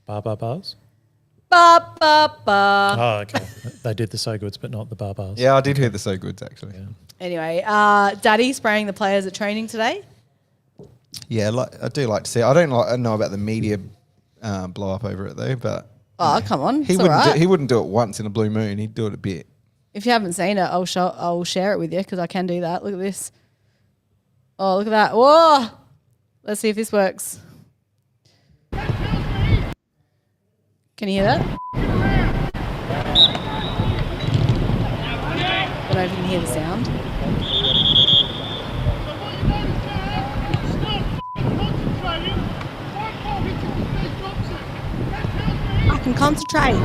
Bars? Ba ba ba. Oh, okay. They did the so goods, but not the bars. Yeah, I did hear the so goods actually. Yeah. Anyway, Daddy spraying the players at training today. Yeah, I do like to see. I don't know about the media blow up over it though, but Come on, he wouldn't do it once in a blue moon. He'd do it a bit. If you haven't seen it, I'll share it with you because I can do that. Look at this. Oh, look at that. Whoa! Let's see if this works. Can you hear that? I don't know if you can hear the sound. I can concentrate.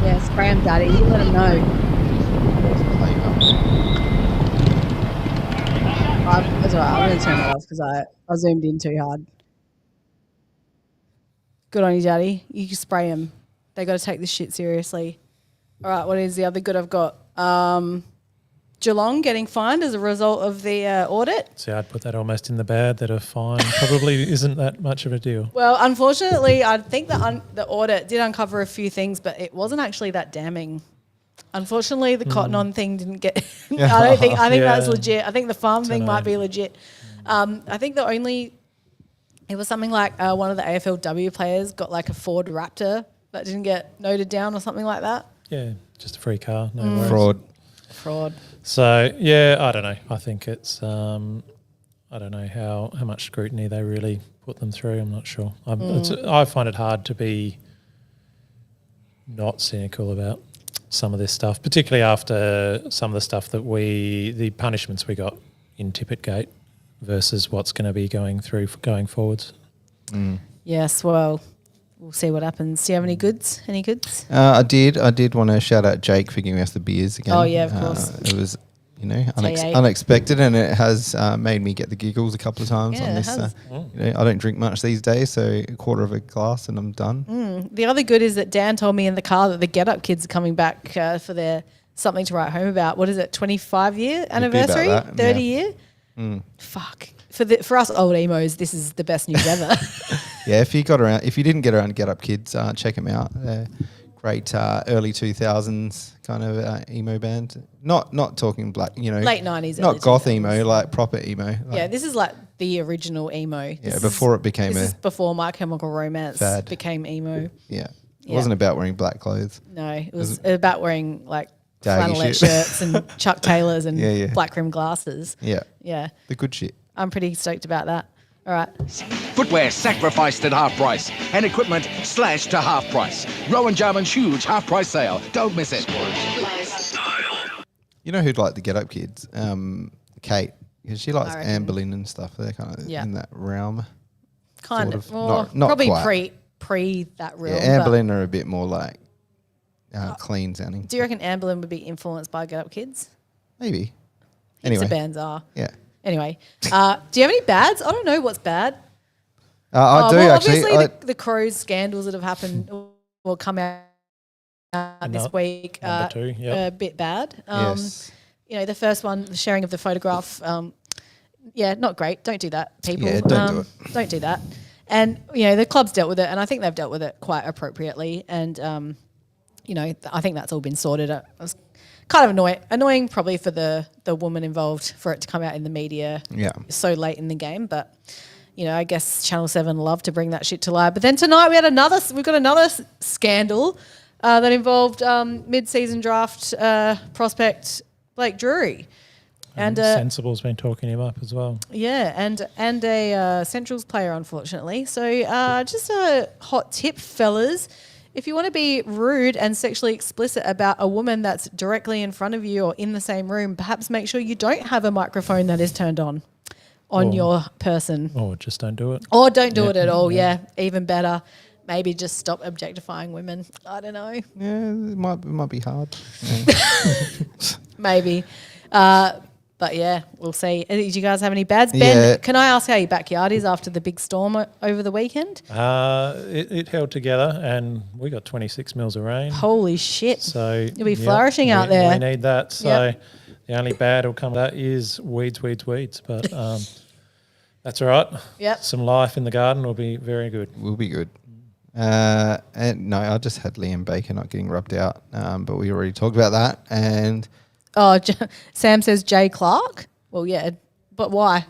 Yeah, spray him, Daddy. You let him know. That's all right. I'm going to turn it off because I zoomed in too hard. Good on you, Daddy. You can spray him. They got to take this shit seriously. All right, what is the other good I've got? Geelong getting fined as a result of the audit. See, I'd put that almost in the bad that a fine probably isn't that much of a deal. Well, unfortunately, I think the audit did uncover a few things, but it wasn't actually that damning. Unfortunately, the cotton on thing didn't get. I think that's legit. I think the farm thing might be legit. I think it was something like one of the AFLW players got like a Ford Raptor that didn't get noted down or something like that. Yeah, just a free car. No worries. Fraud. So, yeah, I don't know. I think it's I don't know how much scrutiny they really put them through. I'm not sure. I find it hard to be not cynical about some of this stuff, particularly after some of the stuff that the punishments we got in Tippettgate versus what's going to be going forwards. Yes, well, we'll see what happens. Do you have any goods? Any goods? I did want to shout out Jake for giving us the beers again. Oh, yeah, of course. It was, TA. unexpected, and it has made me get the giggles a couple of times Yeah, on it this. has. I don't drink much these days, so a quarter of a glass and I'm done. The other good is that Dan told me in the car that the Get Up Kids are coming back for their Something to Write Home About. What is it, 25-year anniversary? that, 30 yeah. year? Fuck. For us old emos, this is the best news ever. Yeah, if you didn't get around to Get Up Kids, check them out. They're great early 2000s kind of emo band. Not talking black, Late 90s, not early goth 2000s. emo, like proper emo. Like, Yeah, this is like the original emo. yeah, before it became This is before My Chemical Romance fad. became emo. yeah. It Yeah. wasn't about wearing black clothes. No, it was about wearing like Daggy flannelette shit. shirts and Chuck Taylors and Yeah. black rim glasses. Yeah, Yeah, the good shit. I'm pretty stoked about that. All right. Footwear sacrificed at half price and equipment slashed to half price. Rowan Jarman's huge half price sale. Don't miss it. You know who'd like the Get Up Kids? Kate, because she likes I reckon. Anne Boleyn and stuff. They're kind of Yeah. in that realm. Kind Sort of. of. Well, Not probably quite. pre that realm. Yeah, Anne but Boleyn are a bit more like clean sounding. do you reckon Anne Boleyn would be influenced by Get Up Kids? Maybe. Heaps Anyway, of bands are. yeah. Anyway, do you have any bads? I don't know what's bad. I do well, actually. obviously, the Crows scandals that have happened will come out this No- week. number two, yep. A bit bad. Yes. The first one, the sharing of the photograph. Not great. Don't do that, people. Yeah, don't do it. Don't do that. And the club's dealt with it, and I think they've dealt with it quite appropriately. And I think that's all been sorted. It was kind of annoying probably for the woman involved for it to come out in the media Yeah. so late in the game, but I guess Channel 7 love to bring that shit to light. But then tonight we've got another scandal that involved mid-season draft prospect Blake Drury. And Sensible's been talking him up as well. yeah, and a Centrals player, unfortunately. So just a hot tip, fellas. If you want to be rude and sexually explicit about a woman that's directly in front of you or in the same room, perhaps make sure you don't have a microphone that is turned on your person. Or just don't do it. Or don't do it at all, yeah. Even better. Maybe just stop objectifying women. I don't know. Yeah, it might be hard. Maybe. But yeah, we'll see. Did you guys have any bads? Ben, Yeah. can I ask how your backyard is after the big storm over the weekend? It held together, and we got 26 mils of rain. Holy shit. So You'll be flourishing out there. We need that. So Yep. the only bad will come of that is weeds. But that's all right. Yep. Some life in the garden will be very good. We'll be good. And no, I just had Liam Baker not getting rubbed out, but we already talked about that. And Oh, Sam says Jay Clark. Well, yeah, but why?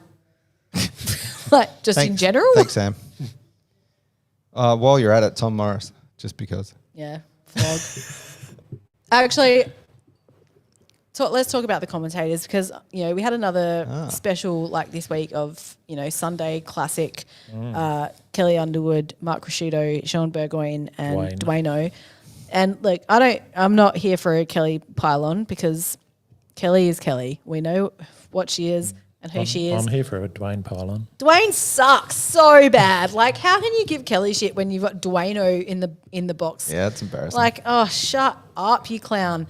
Like just in general? Thanks, Sam. While you're at it, Tom Morris, just because. Yeah, flog. Actually, let's talk about the commentators because we had another special like this week of Sunday Classic, Kelly Underwood, Mark Prosciutto, Sean Burgoyne, and Dwayno. And look, I'm not here for a Kelly pylon because Kelly is Kelly. We know what she is and who she is. I'm here for a Dwayne pylon. Dwayne sucks so bad. Like, how can you give Kelly shit when you've got Dwayno in the box? Yeah, that's embarrassing. Like, oh, shut up, you clown.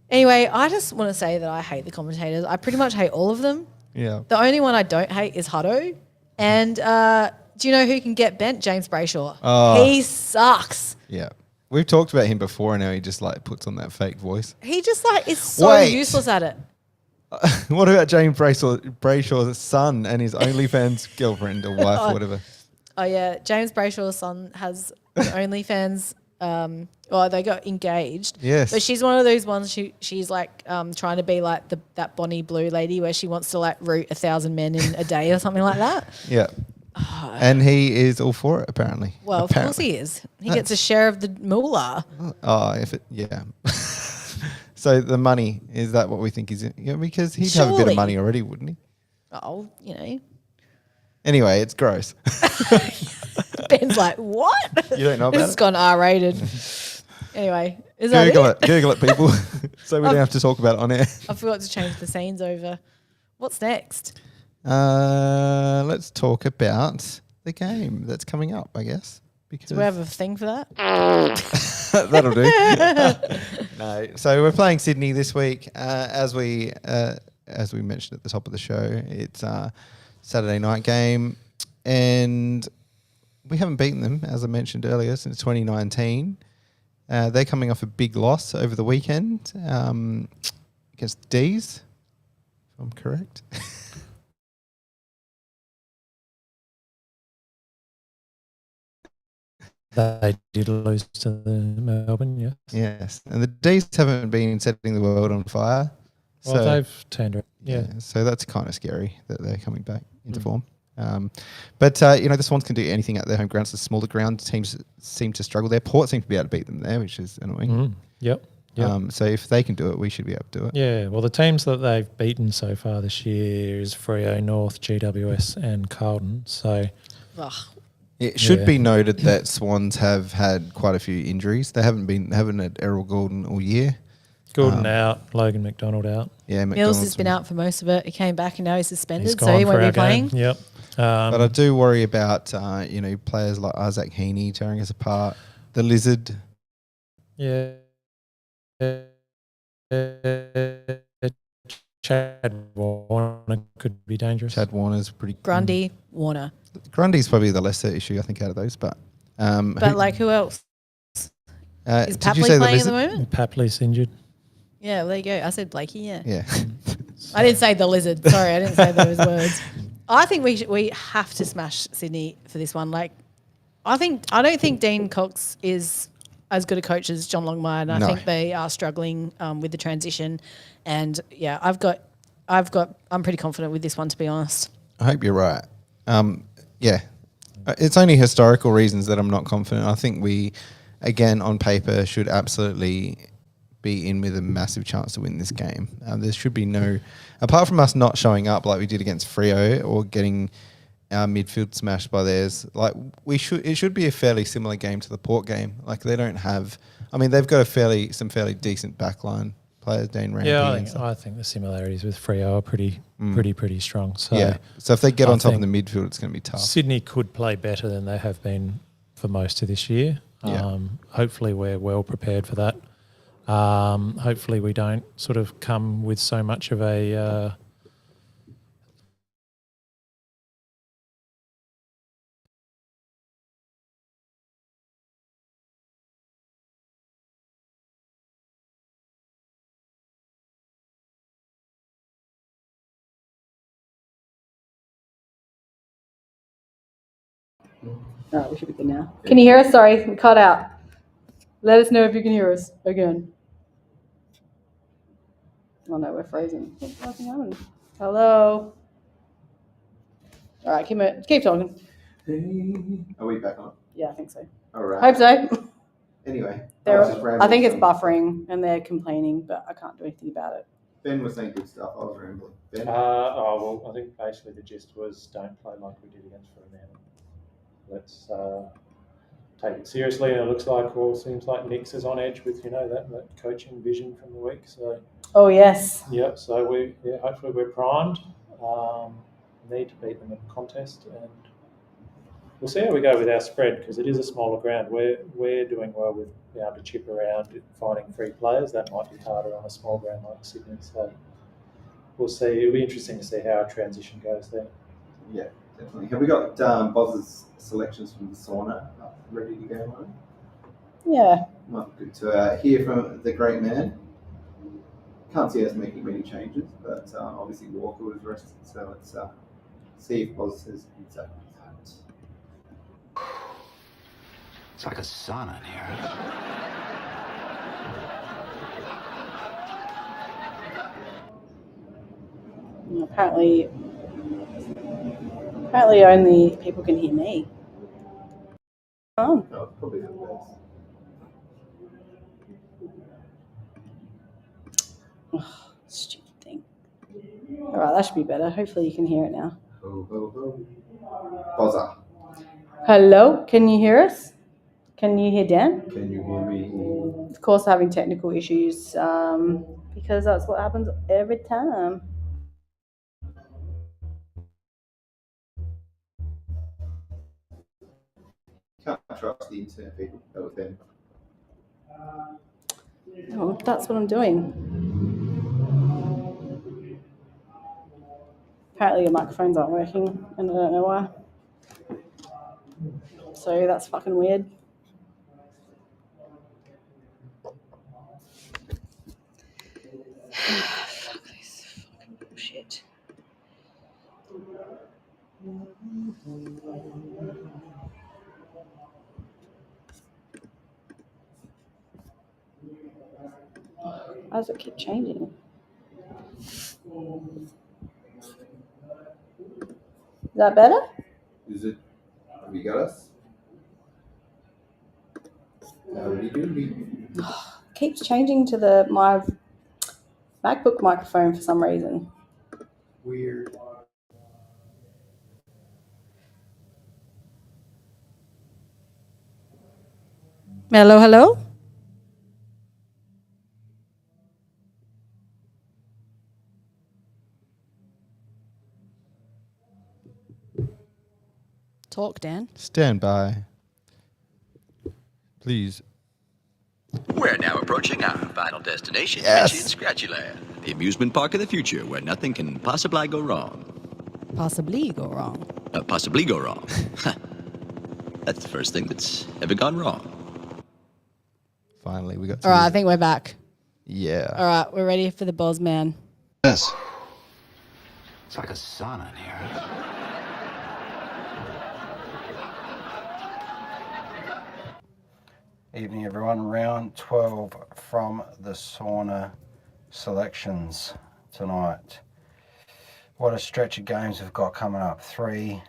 Anyway, I just want to say that I hate the commentators. I pretty much hate all of them. yeah. The only one I don't hate is Hutto. And do you know who can get bent? James Brayshaw. Oh. He sucks. Yeah. We've talked about him before and how he just like puts on that fake voice. He just like is so Wait. useless at it. What about James Brayshaw's son and his OnlyFans girlfriend or wife or whatever? Oh yeah, James Brayshaw's son has the OnlyFans. They got engaged. Yes. But she's one of those ones. She's like trying to be like that Bonnie Blue lady where she wants to like root 1,000 men in a day or something like that. Yeah. And he is all for it, apparently. Well, of course he is. He gets a share of the moolah. Yeah. So the money, is that what we think is it? Yeah, because he'd have a bit Surely. of money already, wouldn't he? Oh, Anyway, it's gross. Ben's like, what? You don't know about This has it? gone R-rated. Anyway, is that Google it? it. Google it, people. So we don't have to talk about it on air. I forgot to change the scenes over. What's next? Let's talk about the game that's coming up, I guess. Because Do we have a thing for that? that'll do. No. So we're playing Sydney this week. As we mentioned at the top of the show, it's a Saturday night game. And we haven't beaten them, as I mentioned earlier, since 2019. They're coming off a big loss over the weekend against the D's, if I'm correct. They did lose to the Melbourne, yes. Yes. And the D's haven't been setting the world on fire. Well, So, they've turned around. Yeah. so that's kind of scary that they're coming back into form. But the Swans can do anything at their home grounds. The smaller ground teams seem to struggle there. Port seem to be able to beat them there, which is annoying. Yep. So if they can do it, we should be able to do it. Yeah, well, the teams that they've beaten so far this year is Freo, North, GWS and Carlton. So Ugh. It should be noted that Swans have had quite a few injuries. They haven't had Errol Gordon all year. Gordon out, Logan McDonald out. Yeah, Mills has been out for most of it. He came back and now he's suspended, He's so gone he for won't our be playing. game. Yep. But I do worry about players like Isaac Heaney tearing us apart. The Lizard. Yeah. Chad Warner could be dangerous. Chad Warner's pretty. Grundy, Warner. Grundy's probably the lesser issue, I think, out of those. But Who else? Is did you Papley say the playing at Lizard? the moment? Papley's injured. Yeah, well, there you go. I said Blakey, yeah. Yeah. I didn't say the Lizard. Sorry, I didn't say those words. I think we have to smash Sydney for this one. Like, I don't think Dean Cox is as good a coach as John Longmire, and I No. think they are struggling with the transition. And yeah, I'm pretty confident with this one, to be honest. I hope you're right. Yeah. It's only historical reasons that I'm not confident. I think we, again, on paper, should absolutely be in with a massive chance to win this game. There should be no, apart from us not showing up like we did against Freo or getting our midfield smashed by theirs. Like it should be a fairly similar game to the Port game. Like they don't have, they've got some fairly decent backline players, Dane Rampy. Yeah, I think the similarities with Freo are pretty strong. So yeah. So if they get on top of think the midfield, it's going to be tough. Sydney could play better than they have been for most of this year. Yeah. Hopefully we're well prepared for that. Hopefully we don't sort of come with so much of a All right, we should be good now. Can you hear us? Sorry, we cut out. Let us know if you can hear us again. Oh no, we're frozen. What's fucking happening? Hello. All right, keep talking. Are we back on? Yeah, I think so. All right. Hope so. Anyway, I think it's buffering and they're complaining, but I can't do anything about it. Ben was saying good stuff. I was rambling. Ben? I think basically the gist was don't play like we did against Fremantle. Let's take it seriously, and it looks like seems like Nick's is on edge with that coaching vision from the week. So Oh yes. so hopefully we're primed. Need to beat them in the contest, and we'll see how we go with our spread because it is a smaller ground. We're doing well with being able to chip around finding free players. That might be harder on a small ground like Sydney. So we'll see. It'll be interesting to see how our transition goes there. Yeah, definitely. Have we got Boz's selections from the sauna ready to go on? Yeah. Might be good to hear from the great man. Can't see us making many changes, but obviously Walker was rested, so let's see if Boz says exactly that. It's like a sauna in here. Apparently only people can hear me. Oh. No, probably the best. Oh, stupid thing. All right, that should be better. Hopefully you can hear it now. Ho, ho, ho. Bozza, Hello, can you hear us? Can you hear Dan? can you hear me? of course, having technical issues because that's what happens every time. Can't trust the internet people. That was them. Oh, that's what I'm doing. Apparently, your microphones aren't working, and I don't know why. So that's fucking weird. Fuck this fucking bullshit. Why does it keep changing? Is that better? Is it? Have you got us? Howdy doody. Keeps changing to my MacBook microphone for some reason. Weird. Hello, hello. Talk, Dan. Stand by. Please. We're now approaching our final destination, Yes. Itchy and Scratchy Land, the amusement park of the future where nothing can possibly go wrong. Possibly go wrong. Possibly go wrong. That's the first thing that's ever gone wrong. Finally, we got. All right, I think we're back. Yeah. All right, we're ready for the Boz Man. Yes. It's like a sauna in here. Evening, everyone. Round 12 from the sauna selections tonight. What a stretch of games we've got coming up. 3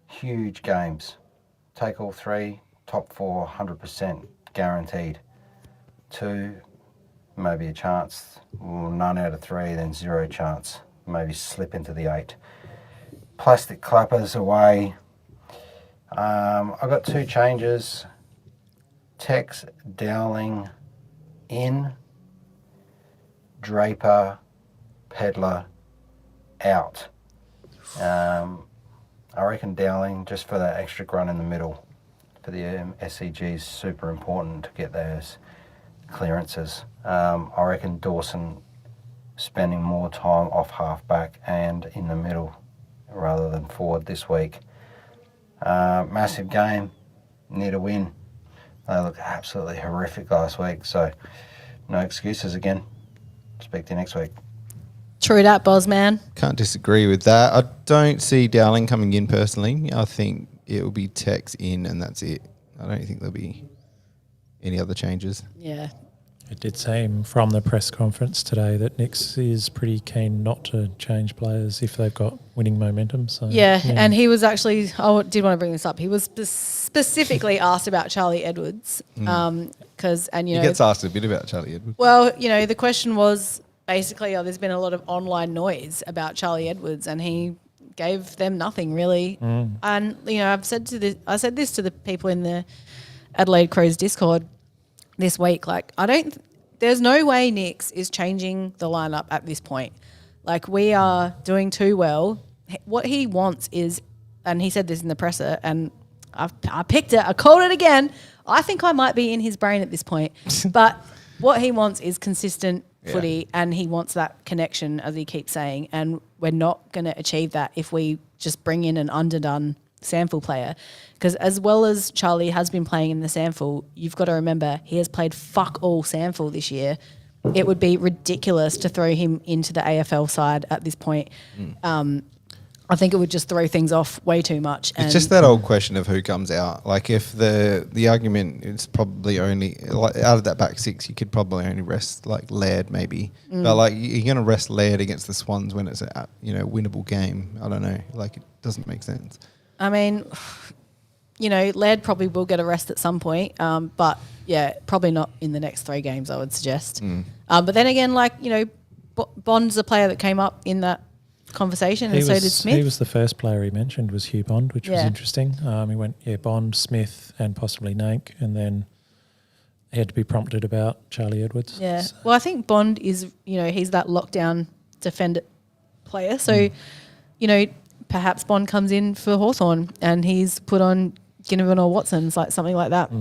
huge games. Take all 3, top 4, 100% guaranteed. 2, maybe a chance. Well, none out of 3, then 0 chance. Maybe slip into the 8. Plastic clappers away. I've got 2 changes. Tex Dowling in, Draper, Pedler out. I reckon Dowling, just for that extra grunt in the middle, for the SCG is super important to get those clearances. I reckon Dawson spending more time off half-back and in the middle rather than forward this week. Massive game, need a win. They looked absolutely horrific last week, so no excuses again. Speak to you next week. True that, Boz Man. Can't disagree with that. I don't see Dowling coming in personally. I think it will be Tex in and that's it. I don't think there'll be any other changes. Yeah. It did seem from the press conference today that Nix is pretty keen not to change players if they've got winning momentum. So Yeah, and he was actually, I did want to bring this up, he was specifically asked about Charlie Edwards. Because, and you He know. gets asked a bit about Charlie Edwards. Well, you know, the question was basically, there's been a lot of online noise about Charlie Edwards and he gave them nothing really. And, you know, I said this to the people in the Adelaide Crows Discord this week, like there's no way Nix is changing the lineup at this point. Like we are doing too well. What he wants is, and he said this in the presser, and I picked it, I called it again. I think I might be in his brain at this point. But what he wants is consistent footy and he wants that connection, as he keeps saying, and we're not going to achieve that if we just bring in an underdone SANFL player, because as well as Charlie has been playing in the SANFL, you've got to remember he has played fuck all SANFL this year. It would be ridiculous to throw him into the AFL side at this point. I think it would just throw things off way too much. It's just that old question of who comes out. Like if the argument is probably only like out of that back 6, you could probably only rest like Laird maybe, but like you're going to rest Laird against the Swans when it's a winnable game. I don't know. Like it doesn't make sense. I mean, you know, Laird probably will get a rest at some point, but yeah, probably not in the next 3 games, I would suggest. But then again, like, you know, Bond's a player that came up in that conversation, and so did Smith. He was the first player he mentioned was Hugh Bond, which was interesting. He went, Bond, Smith, and possibly Nank, and then he had to be prompted about Charlie Edwards. Yeah. So- Well, I think Bond is, he's that lockdown defender player. So, perhaps Bond comes in for Hawthorn and he's put on Ginnivan or Watson's, like something like that.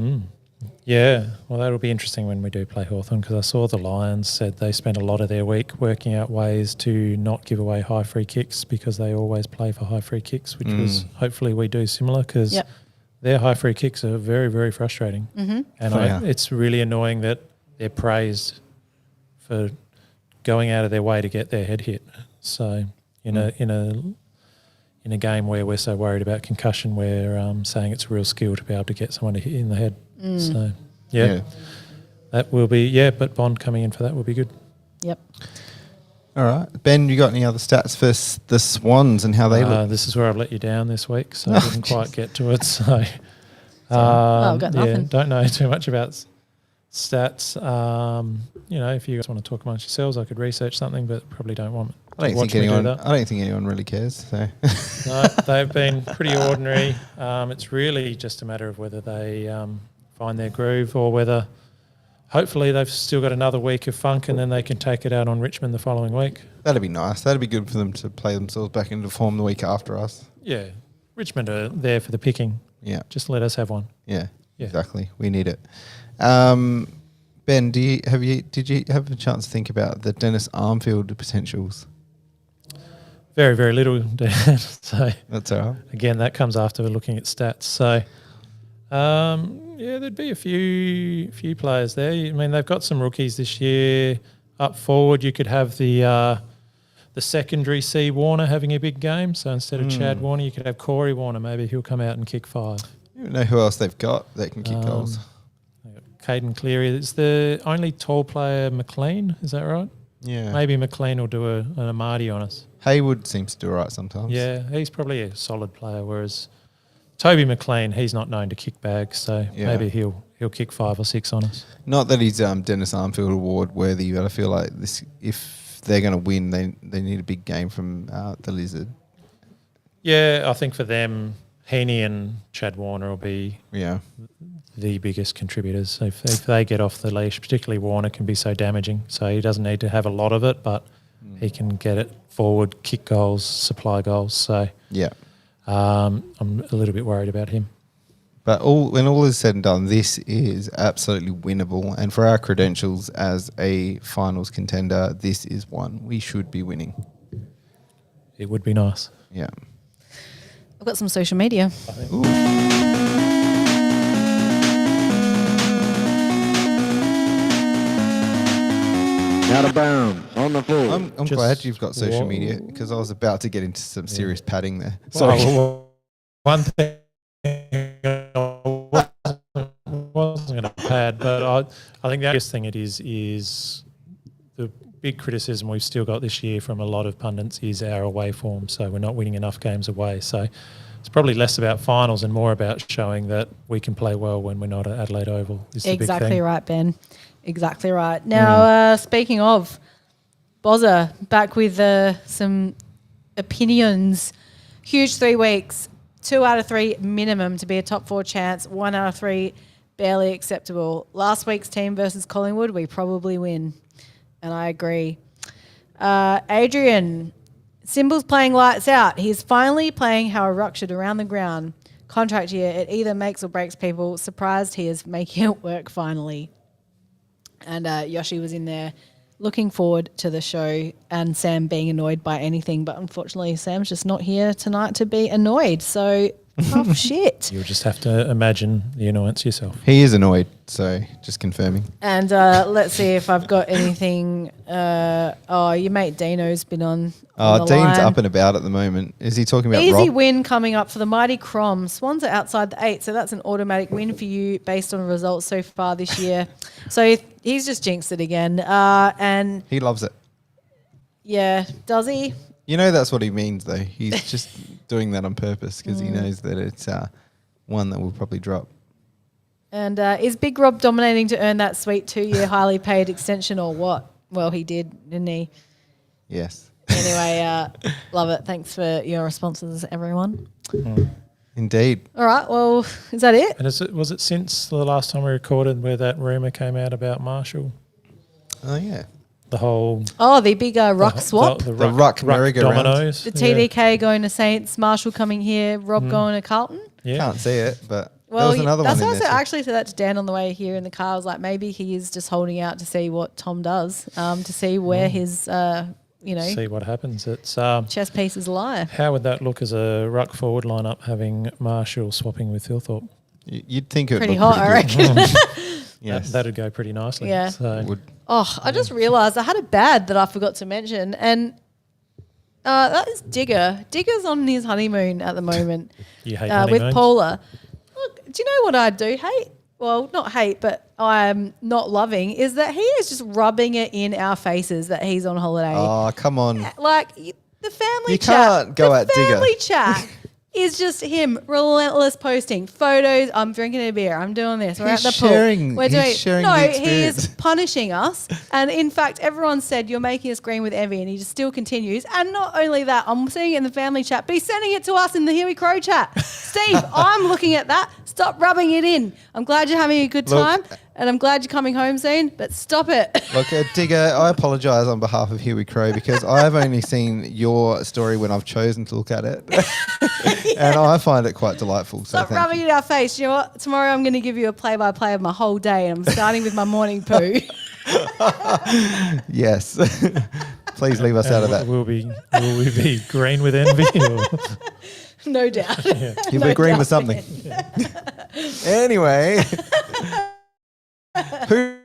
Yeah, well, that'll be interesting when we do play Hawthorn, because I saw the Lions said they spent a lot of their week working out ways to not give away high free kicks because they always play for high free kicks, which was hopefully we do similar, because their high free kicks are very, very frustrating. Mm-hmm. And it's really annoying that they're praised for going out of their way to get their head hit. So in a game where we're so worried about concussion, we're saying it's a real skill to be able to get someone to hit in the head. So, that will be, but Bond coming in for that will be good. Yep. All right. Ben, you got any other stats for the Swans and how they look? This is where I've let you down this week, so I didn't quite get to it. So, I've got nothing. Don't know too much about stats. If you guys want to talk amongst yourselves, I could research something, but probably don't want I to don't watch think me do anyone. that. I don't think anyone really cares. So No, they've been pretty ordinary. It's really just a matter of whether they find their groove, or whether hopefully they've still got another week of funk and then they can take it out on Richmond the following week. that'd be nice. That'd be good for them to play themselves back into form the week after us. Yeah, Richmond are there for the picking. Yeah. Just let us have one. Yeah. Yeah. Exactly. We need it. Ben, did you have a chance to think about the Dennis Armfield potentials? Very, very little, Dan. So That's all right. again, that comes after looking at stats. So, there'd be a few players there. I mean, they've got some rookies this year. Up forward, you could have the secondary C Warner having a big game. So instead of Chad Warner, you could have Corey Warner. Maybe he'll come out and kick 5. You know who else they've got that can kick goals? Caden Cleary is the only tall player. McLean, is that right? Yeah. Maybe McLean will do an Amadi on us. Haywood seems to do all right sometimes. Yeah, he's probably a solid player, whereas Toby McLean, he's not known to kick bags, so maybe he'll kick 5 or 6 on us. Not that he's Dennis Armfield award worthy, but I feel like this, if they're going to win, they need a big game from the Lizard. Yeah, I think for them, Heaney and Chad Warner will be the biggest contributors. If they get off the leash, particularly Warner can be so damaging, so he doesn't need to have a lot of it, but he can get it forward, kick goals, supply goals. So I'm a little bit worried about him. But when all is said and done, this is absolutely winnable. And for our credentials as a finals contender, this is one we should be winning. It would be nice. Yeah. I've got some social media. Out of bounds on the full. I'm glad you've got social media, because I was about to get into some serious padding there. Sorry. Sorry. Well, one thing I wasn't going to pad, but I think the biggest thing it is the big criticism we've still got this year from a lot of pundits is our away form. So we're not winning enough games away. So it's probably less about finals and more about showing that we can play well when we're not at Adelaide Oval. Is the big Exactly thing. right, Ben. Exactly right. Now, speaking of, Bozza, back with some opinions. Huge 3 weeks, 2 out of 3 minimum to be a top 4 chance, 1 out of 3 barely acceptable. Last week's team versus Collingwood, we probably win. And I agree. Adrian, Symbol's playing lights out. He's finally playing how a ruck should around the ground. Contract year, it either makes or breaks people. Surprised he is making it work finally. And Yoshi was in there looking forward to the show, and Sam being annoyed by anything. But unfortunately, Sam's just not here tonight to be annoyed. So tough shit. You'll just have to imagine the annoyance yourself. He is annoyed, so just confirming. And let's see if I've got anything. Your mate Dino's been on the Dean's line. up and about at the moment. Is he talking about Easy Rob? win coming up for the mighty Crom. Swans are outside the 8, so that's an automatic win for you based on results so far this year. So he's just jinxed it again. And He loves it. yeah, does he? You know that's what he means, though. He's just doing that on purpose because he knows that it's one that will probably drop. And is Big Rob dominating to earn that sweet 2-year highly paid extension or what? Well, he did, didn't he? Yes. Anyway, love it. Thanks for your responses, everyone. Indeed. All right. Well, is that it? And was it since the last time we recorded where that rumour came out about Marshall? Oh, yeah. The whole Oh, the big ruck swap. The ruck merry-go-round. dominoes. The TDK going to Saints, Marshall coming here, Rob going to Carlton. Yeah. Can't see it, but Well, there was another that's one why in I there. actually said that to Dan on the way here in the car. I was like, maybe he is just holding out to see what Tom does, to see where his, See what happens. It's chess pieces lie. how would that look as a ruck forward lineup having Marshall swapping with Thilthorpe? You'd think it would Pretty look hot, I pretty good. reckon. Yes. That'd go pretty nicely. Yeah. So Would. Oh, I just realised I had a bad that I forgot to mention, and that is Digger. Digger's on his honeymoon at the moment you hate with honeymoons? Paula. Look, do you know what I do hate? Well, not hate, but I'm not loving is that he is just rubbing it in our faces that he's on holiday. Oh, come on. Like the family You chat. can't go the at Digger. family chat is just him relentless posting photos. I'm drinking a beer. I'm doing this. We're He's at the pool. sharing- We're he's doing sharing no. the He is experience. punishing us. And in fact, everyone said you're making us green with envy, and he just still continues. And not only that, I'm seeing it in the family chat. But he's sending it to us in the Here We Crow chat. Steve, I'm looking at that. Stop rubbing it in. I'm glad you're having a good Look- time, and I'm glad you're coming home soon. But stop it. Look, Digger, I apologise on behalf of Here We Crow because I've only seen your story when I've chosen to look at it. And I find it quite delightful. So Stop thank rubbing you. it in our face. You know what? Tomorrow I'm going to give you a play-by-play of my whole day, and I'm starting with my morning poo. Yes. Please leave us out of that. Will we be green with envy? Or? No doubt. You'll No be agreeing doubt, with something. Anyway. Who's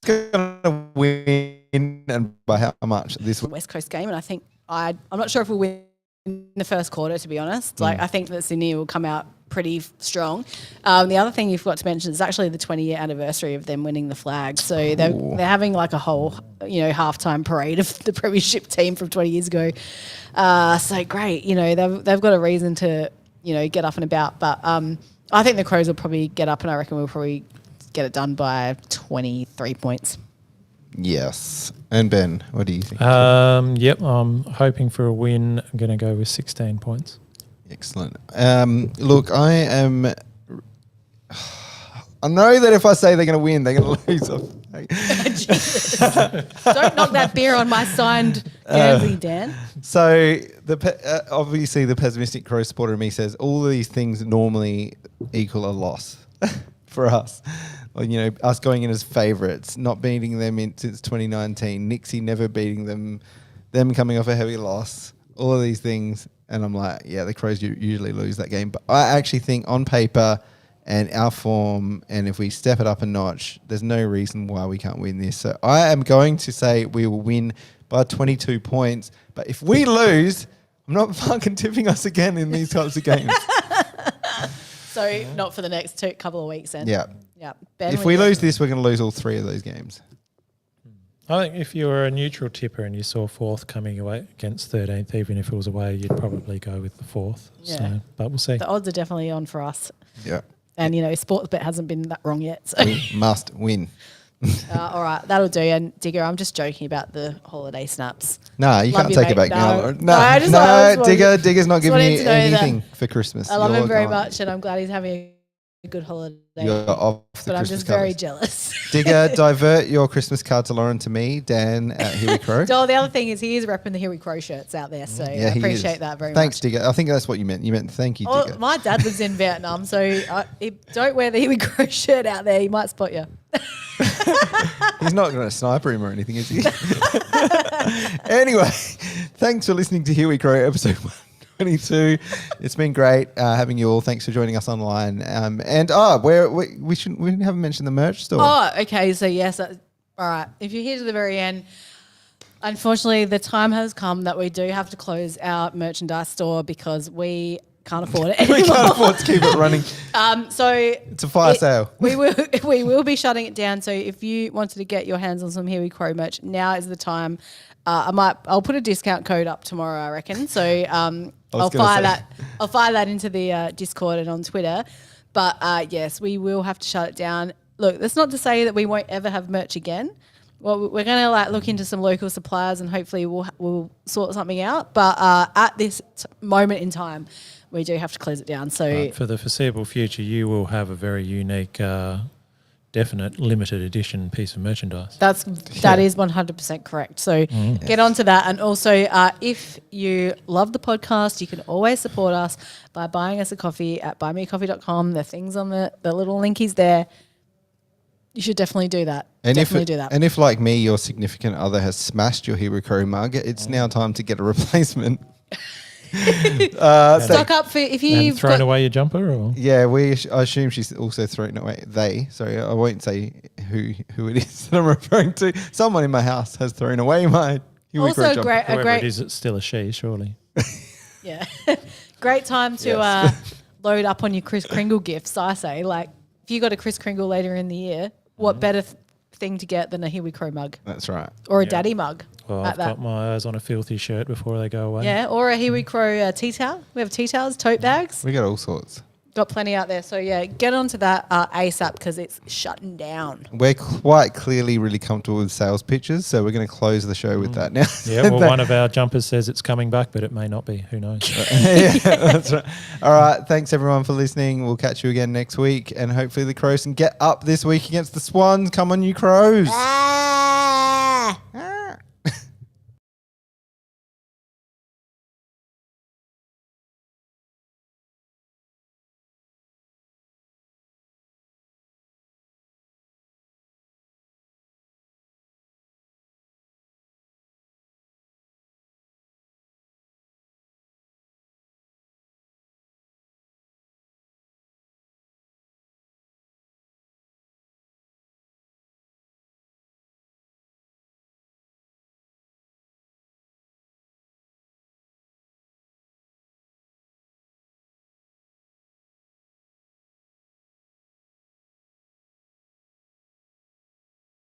going to win and by how much this week? West Coast game, and I think I'm not sure if we'll win in the first quarter, to be honest. Like, I think that Sydney will come out pretty strong. The other thing you forgot to mention is actually the 20-year anniversary of them winning the flag. So they're having like a whole, halftime parade of the premiership team from 20 years ago. So great, they've got a reason to, get up and about. But I think the Crows will probably get up, and I reckon we'll probably get it done by 23 points. Yes. And Ben, what do you think? Yep, I'm hoping for a win. I'm going to go with 16 points. Excellent. Look, I know that if I say they're going to win, they're going to lose. Don't knock that beer on my signed Guernsey, Dan. So obviously the pessimistic Crow supporter in me says all of these things normally equal a loss for us. Or, us going in as favourites, not beating them since 2019, Nixie never beating them coming off a heavy loss, all of these things. And I'm like, yeah, the Crows usually lose that game. But I actually think on paper and our form, and if we step it up a notch, there's no reason why we can't win this. So I am going to say we will win by 22 points. But if we lose, I'm not fucking tipping us again in these types of games. So not for the next couple of weeks then. Yeah. Yeah. Ben, If we lose this, we're going to lose all three of those games. I think if you were a neutral tipper and you saw fourth coming away against 13th, even if it was away, you'd probably go with the fourth. Yeah. So, but we'll see. The odds are definitely on for us. Yeah. And, Sportsbet hasn't been that wrong yet. So. We must win. All right, that'll do. And Digger, I'm just joking about the holiday snaps. No, you Love can't you, take it mate. back No. I just now. wanted- Digger's not just giving wanted you to know that. anything for Christmas. I love him You're very gone. much, and I'm glad he's having a good holiday. You're off the But I'm Christmas just very colours. jealous. Digger, divert your Christmas card to Lauren to me, Dan at Here We Crow. So the other thing is he is repping the Here We Crow shirts out there, so I he is. appreciate that very Thanks, much. Digger. I think that's what you meant. You meant thank you, Oh, Digger. my dad lives in Vietnam, so don't wear the Here We Crow shirt out there. He might spot you. He's not going to sniper him or anything, is he? Anyway, thanks for listening to Here We Crow episode 122. It's been great having you all. Thanks for joining us online. We haven't mentioned the merch store. Oh, okay. So yes, all right. If you're here to the very end, unfortunately, the time has come that we do have to close our merchandise store because we can't afford it anymore. We can't afford to keep it running. So It's a fire sale. We will be shutting it down. So if you wanted to get your hands on some Here We Crow merch, now is the time. I'll put a discount code up tomorrow, I reckon. So I'll fire that into the Discord and on Twitter. But yes, we will have to shut it down. Look, that's not to say that we won't ever have merch again. Well, we're going to look into some local suppliers and hopefully we'll sort something out. But at this moment in time, we do have to close it down. So But for the foreseeable future, you will have a very unique, definite limited edition piece of merchandise. that is 100% correct. So get onto that. And also, if you love the podcast, you can always support us by buying us a coffee at buymeacoffee.com. The things on the little link is there. You should definitely do that. And do that. And if, like me, your significant other has smashed your Hero Crow mug, it's now time to get a replacement. Stock up for if And you've thrown away your jumper? Or? Yeah, I assume she's also thrown away. Sorry, I won't say who it is that I'm referring to. Someone in my house has thrown away my Hero Crow also jumper. a Whoever great it is, it's still a she, surely. Yeah. Great time to load up on your Kris Kringle gifts, I say. Like, if you got a Kris Kringle later in the year, what better thing to get than a Here We Crow mug? That's right. Or a daddy mug. Well, like I've that. got my eyes on a filthy shirt before they go away. Yeah, or a Here We Crow tea towel. We have tea towels, tote bags. We got all sorts. Got plenty out there. So, yeah, get onto that ASAP because it's shutting down. We're quite clearly really comfortable with sales pitches, so we're going to close the show with that now. Yeah, well, one of our jumpers says it's coming back, but it may not be. Who knows? Yeah, that's right. All right, thanks everyone for listening. We'll catch you again next week, and hopefully the Crows can get up this week against the Swans. Come on, you Crows.